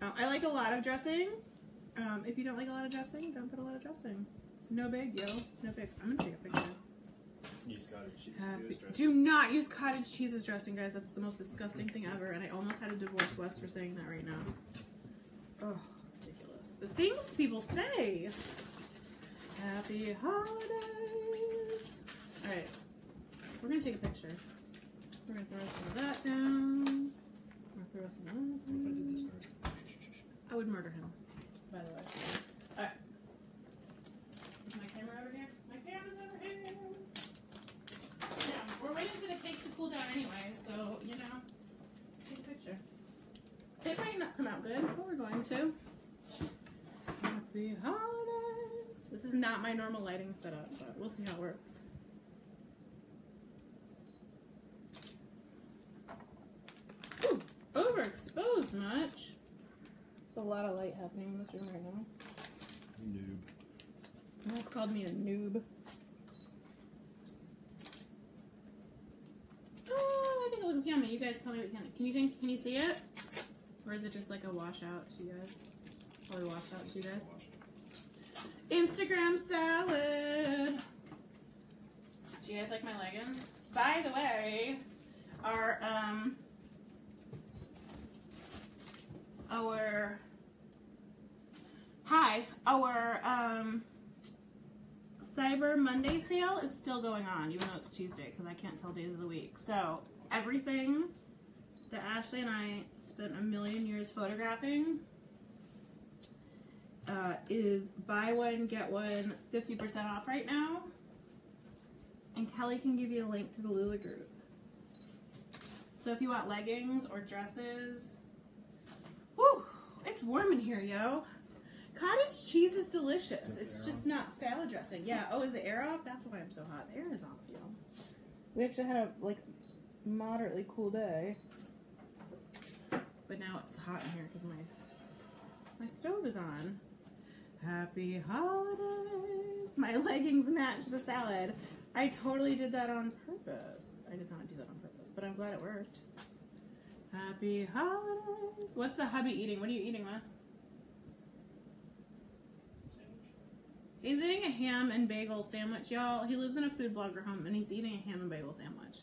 I like a lot of dressing. If you don't like a lot of dressing, don't put a lot of dressing. No big, yo. No big. I'm going to take a picture. Use cottage cheese Happy. as dressing. Do not use cottage cheese as dressing, guys. That's the most disgusting thing ever, and I almost had to divorce Wes for saying that right now. Oh, ridiculous. The things people say. Happy holidays. All right, we're gonna take a picture. We're gonna throw some of that down. We're gonna throw some of that down. What if I did this first? I would murder him, by the way. All right. Is my camera over here? My camera's over here. Yeah, we're waiting for the cake to cool down anyway, so, you know, take a picture. It might not come out good, but we're going to. Happy holidays. This is not my normal lighting setup, but we'll see how it works. Ooh, overexposed much. There's a lot of light happening in this room right now. Noob. That's called me a noob. Oh, I think it looks yummy. You guys tell me what you think. Can you see it? Or is it just like a washout to you guys? Or a washout to you guys? Instagram salad. Do you guys like my leggings? By the way, our Cyber Monday sale is still going on, even though it's Tuesday, because I can't tell days of the week. So everything that Ashley and I spent a million years photographing is buy one, get one, 50% off right now. And Kelly can give you a link to the Lula group. So if you want leggings or dresses, whew, it's warm in here, yo. Cottage cheese is delicious. It's just not salad dressing. Yeah. Oh, is the air off? That's why I'm so hot. The air is off, yo. We actually had a moderately cool day, but now it's hot in here because my stove is on. Happy holidays. My leggings match the salad. I totally did that on purpose. I did not do that on purpose, but I'm glad it worked. Happy holidays. What's the hubby eating? What are you eating, Wes? He's eating a ham and bagel sandwich, y'all. He lives in a food blogger home, and he's eating a ham and bagel sandwich.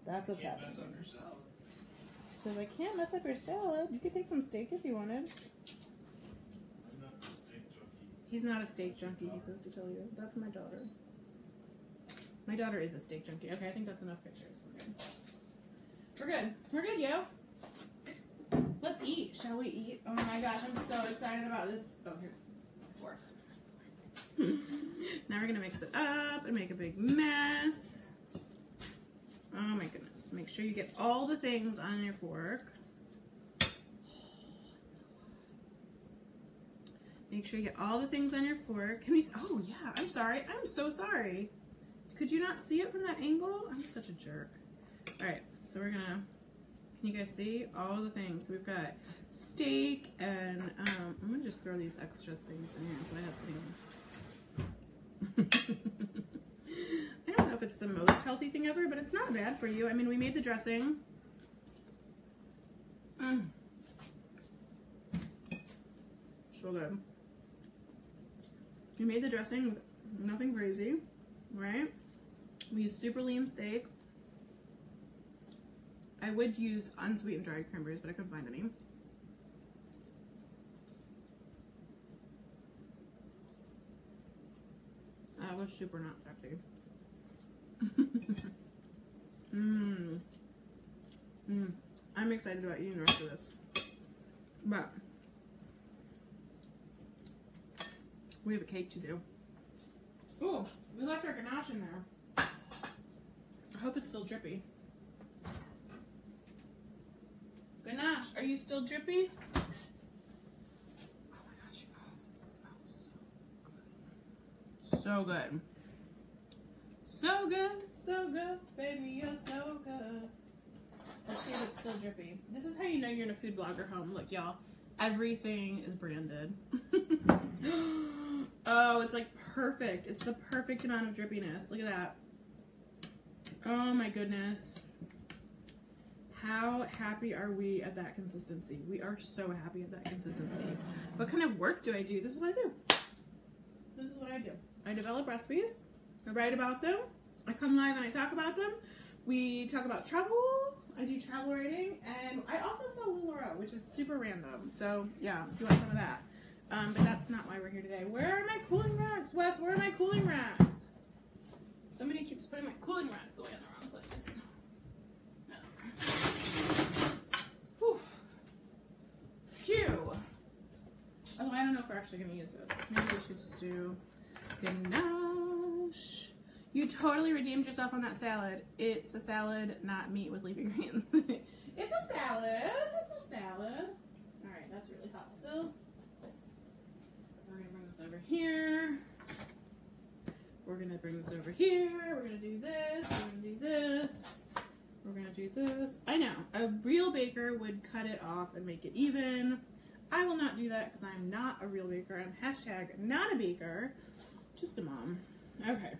That's what's happening. Mess up your salad. Says, I can't mess up your salad. You could take some steak if you wanted. I'm not a steak junkie. He's not a steak junkie, he says to tell you. That's my daughter. My daughter is a steak junkie. Okay, I think that's enough pictures. We're good. We're good, yo. Let's eat. Shall we eat? Oh my gosh, I'm so excited about this. Oh, here's my fork. Now we're gonna mix it up and make a big mess. Oh my goodness. Make sure you get all the things on your fork. Make sure you get all the things on your fork. Can we? Oh yeah, I'm sorry. I'm so sorry. Could you not see it from that angle? I'm such a jerk. All right, so we're gonna. Can you guys see all the things? So we've got steak and I'm gonna just throw these extra things in here because I had sitting. I don't know if it's the most healthy thing ever, but it's not bad for you. I mean, we made the dressing. So good. We made the dressing with nothing crazy, right? We used super lean steak. I would use unsweetened dried cranberries, but I couldn't find any. That was super not sexy. I'm excited about eating the rest of this. But we have a cake to do. Ooh, we left our ganache in there. I hope it's still drippy. Ganache, are you still drippy? Oh my gosh, you guys, it smells so good. So good. So good, so good, baby, you're so good. Let's see if it's still drippy. This is how you know you're in a food blogger home. Look, y'all, everything is branded. Oh, it's like perfect. It's the perfect amount of drippiness. Look at that. Oh my goodness. How happy are we at that consistency? We are so happy at that consistency. What kind of work do I do? This is what I do. This is what I do. I develop recipes, I write about them, I come live and I talk about them. We talk about travel. I do travel writing, and I also sell Laura, which is super random. So yeah, if you want some of that. But that's not why we're here today. Where are my cooling racks? Wes, where are my cooling racks? Somebody keeps putting my cooling racks away in the wrong place. Whew. Phew. Oh, I don't know if we're actually going to use this. Maybe we should just do ganache. You totally redeemed yourself on that salad. It's a salad, not meat with leafy greens. It's a salad. It's a salad. All right, that's really hot still. We're going to bring this over here. We're going to bring this over here. We're going to do this. We're going to do this. We're going to do this. I know. A real baker would cut it off and make it even. I will not do that because I'm not a real baker. I'm hashtag not a baker. Just a mom. Okay.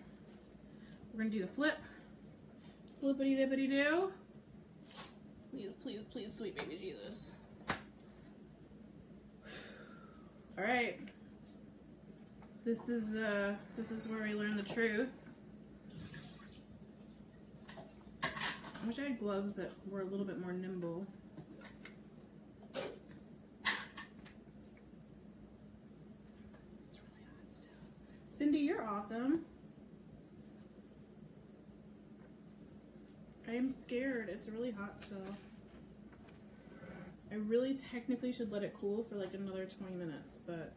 We're going to do the flip. Flippity dippity do. Please, please, please, sweet baby Jesus. All right. This is where we learn the truth. I wish I had gloves that were a little bit more nimble. It's really hot still. Cindy, you're awesome. I am scared. It's really hot still. I really technically should let it cool for like another 20 minutes, but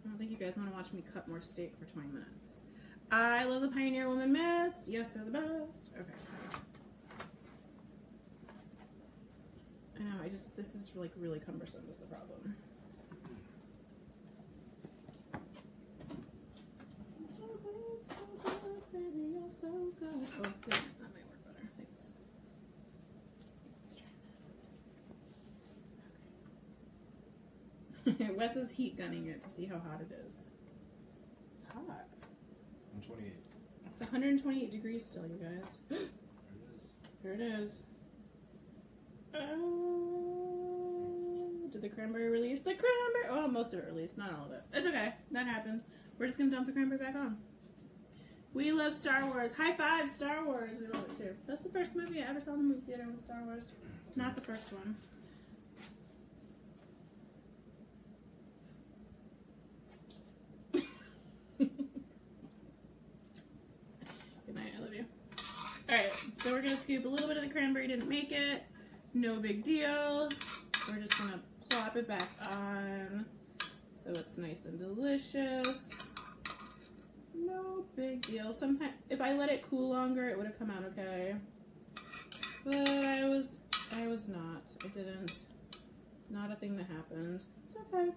I don't think you guys want to watch me cut more steak for 20 minutes. I love the Pioneer Woman mitts. Yes, they're the best. Okay. I know, this is like really cumbersome is the problem. So good, baby, you're so good. Oh, that might work better. Thanks. Let's try this. Okay. Wes is heat gunning it to see how hot it is. It's hot. 128. It's 128 degrees still, you guys. There it is. There it is. Did the cranberry release? The cranberry! Oh, most of it released, not all of it. It's okay. That happens. We're just gonna dump the cranberry back on. We love Star Wars. High five, Star Wars. We love it too. That's the first movie I ever saw in the movie theater was Star Wars. Not the first one. Good night, I love you. Alright, so we're gonna scoop a little bit of the cranberry, didn't make it. No big deal. We're just gonna plop it back on so it's nice and delicious. No big deal. Sometimes if I let it cool longer, it would have come out okay. But I was not. I didn't. It's not a thing that happened. It's okay.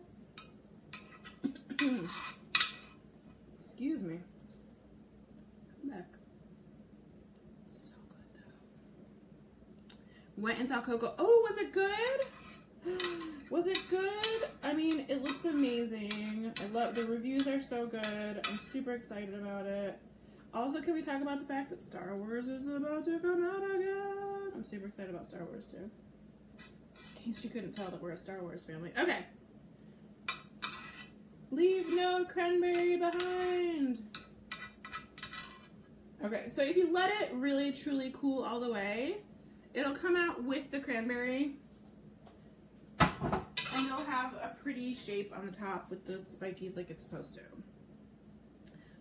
Excuse me. Come back. So good though. Went and saw Coco. Oh, was it good? Was it good? I mean, it looks amazing. I love the reviews are so good. I'm super excited about it. Also, can we talk about the fact that Star Wars is about to come out again? I'm super excited about Star Wars too. In case you couldn't tell that we're a Star Wars family. Okay. Leave no cranberry behind. Okay, so if you let it really truly cool all the way, it'll come out with the cranberry. And you'll have a pretty shape on the top with the spikies like it's supposed to.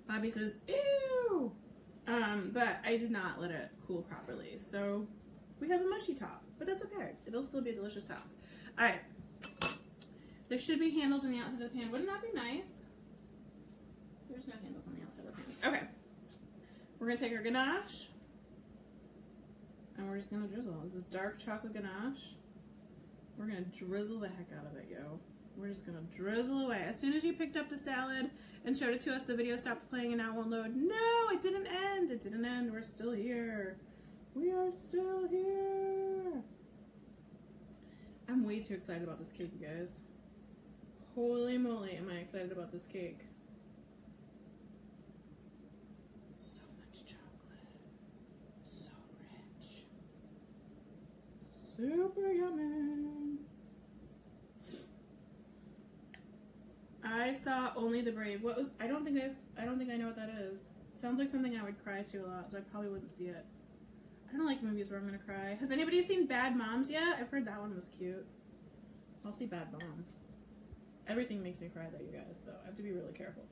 Bobby says, ew! But I did not let it cool properly. So we have a mushy top, but that's okay. It'll still be a delicious top. Alright. There should be handles on the outside of the pan. Wouldn't that be nice? There's no handles on the outside of the pan. Okay. We're going to take our ganache. And we're just going to drizzle. This is dark chocolate ganache. We're going to drizzle the heck out of it, yo. We're just going to drizzle away. As soon as you picked up the salad and showed it to us, the video stopped playing and now it won't load. No, it didn't end. It didn't end. We're still here. We are still here. I'm way too excited about this cake, you guys. Holy moly, am I excited about this cake. So much chocolate. So rich. Super yummy. I saw Only the Brave. What was I don't think I know what that is. Sounds like something I would cry to a lot, so I probably wouldn't see it. I don't like movies where I'm gonna cry. Has anybody seen Bad Moms yet? I've heard that one was cute. I'll see Bad Moms. Everything makes me cry though, you guys, so I have to be really careful.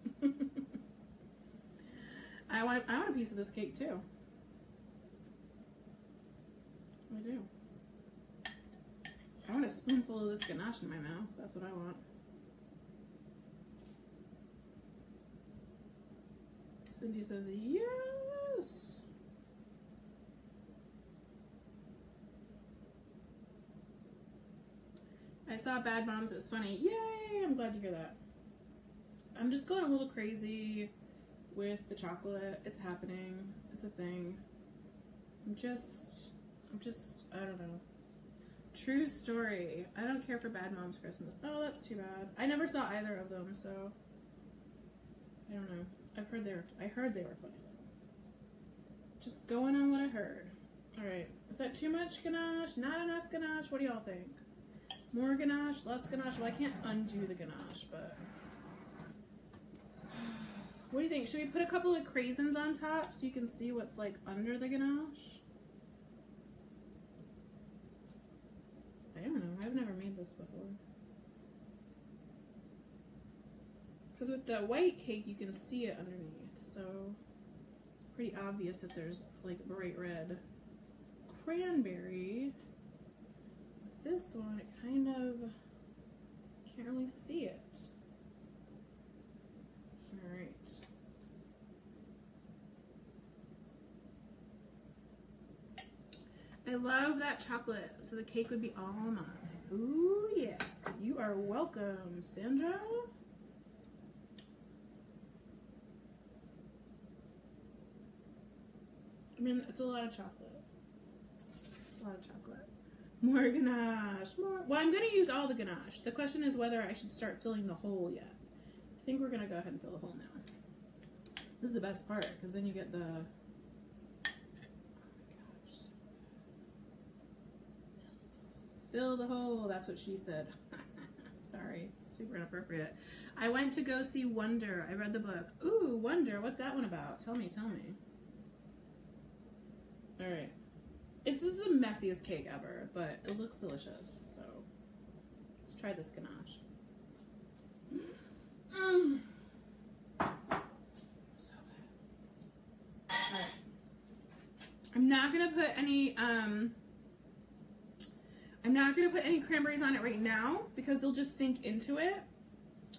I want a piece of this cake too. I do. I want a spoonful of this ganache in my mouth. That's what I want. Cindy says yes. I saw Bad Moms. It was funny. Yay! I'm glad to hear that. I'm just going a little crazy with the chocolate. It's happening. It's a thing. I'm just, I don't know. True story. I don't care for Bad Moms Christmas. Oh, that's too bad. I never saw either of them, so I don't know. I heard they were funny though. Just going on what I heard. Alright. Is that too much ganache? Not enough ganache? What do y'all think? More ganache? Less ganache? Well, I can't undo the ganache, but what do you think? Should we put a couple of craisins on top so you can see what's like under the ganache? I don't know. I've never made this before. Because with the white cake, you can see it underneath. So, pretty obvious that there's like bright red cranberry. With this one, it kind of can't really see it. Alright. I love that chocolate, so the cake would be all mine. Ooh, yeah. You are welcome, Sandra. I mean, it's a lot of chocolate. It's a lot of chocolate. More ganache. More. Well, I'm going to use all the ganache. The question is whether I should start filling the hole yet. I think we're going to go ahead and fill the hole now. This is the best part, because then you get the... Fill the hole, that's what she said. Sorry, super inappropriate. I went to go see Wonder. I read the book. Ooh, Wonder, what's that one about? Tell me, tell me. Alright. This is the messiest cake ever, but it looks delicious, so let's try this ganache. So good. Alright. I'm not gonna put any cranberries on it right now because they'll just sink into it.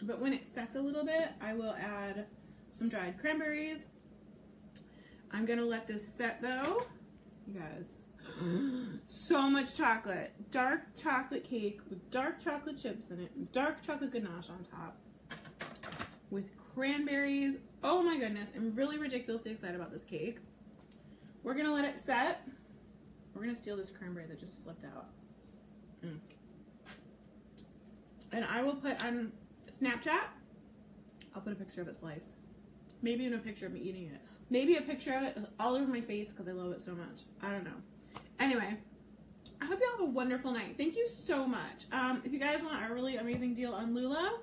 But when it sets a little bit, I will add some dried cranberries. I'm gonna let this set though. You guys, so much chocolate. Dark chocolate cake with dark chocolate chips in it, with dark chocolate ganache on top, with cranberries. Oh my goodness, I'm really ridiculously excited about this cake. We're gonna let it set. We're gonna steal this cranberry that just slipped out. And I will put on Snapchat, I'll put a picture of it sliced. Maybe even a picture of me eating it. Maybe a picture of it all over my face because I love it so much. I don't know. Anyway, I hope you all have a wonderful night. Thank you so much. If you guys want a really amazing deal on Lula,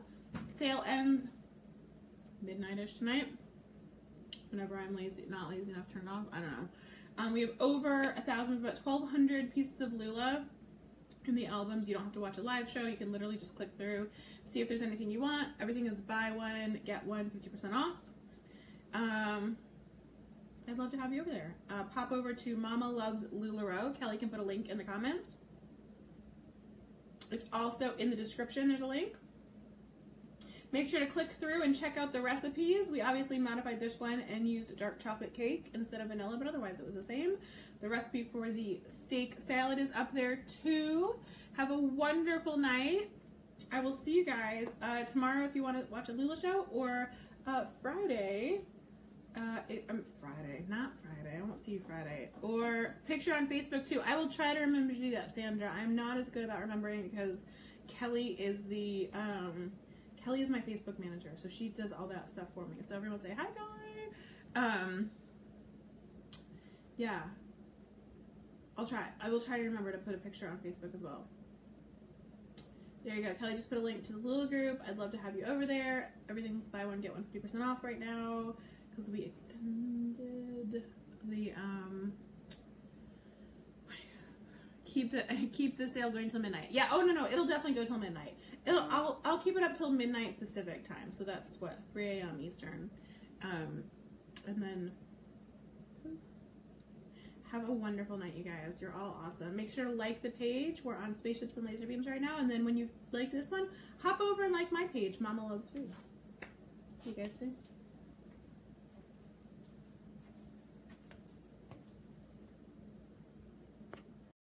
sale ends midnight-ish tonight. Whenever I'm not lazy enough to turn it off. I don't know. We have over 1,000, about 1,200 pieces of Lula in the albums. You don't have to watch a live show. You can literally just click through, see if there's anything you want. Everything is buy one, get one, 50% off. I'd love to have you over there. Pop over to Mama Loves LuLaRoe. Kelly can put a link in the comments. It's also in the description. There's a link. Make sure to click through and check out the recipes. We obviously modified this one and used dark chocolate cake instead of vanilla, but otherwise it was the same. The recipe for the steak salad is up there too. Have a wonderful night. I will see you guys tomorrow if you want to watch a Lula show, or Friday. Not Friday. I won't see you Friday. Or picture on Facebook too. I will try to remember to do that, Sandra. I'm not as good about remembering because Kelly is Kelly is my Facebook manager, so she does all that stuff for me. So everyone say hi, Kelly. Yeah. I'll try. I will try to remember to put a picture on Facebook as well. There you go. Kelly just put a link to the Lula group. I'd love to have you over there. Everything's buy one, get one 50% off right now. because we extended the keep the sale going till midnight. Yeah. Oh no, it'll definitely go till midnight. I'll keep it up till midnight Pacific time. So that's what 3 a.m. Eastern. And then have a wonderful night, you guys. You're all awesome. Make sure to like the page. We're on Spaceships and Laser Beams right now. And then when you like this one, hop over and like my page, Mama Loves Food. See you guys soon.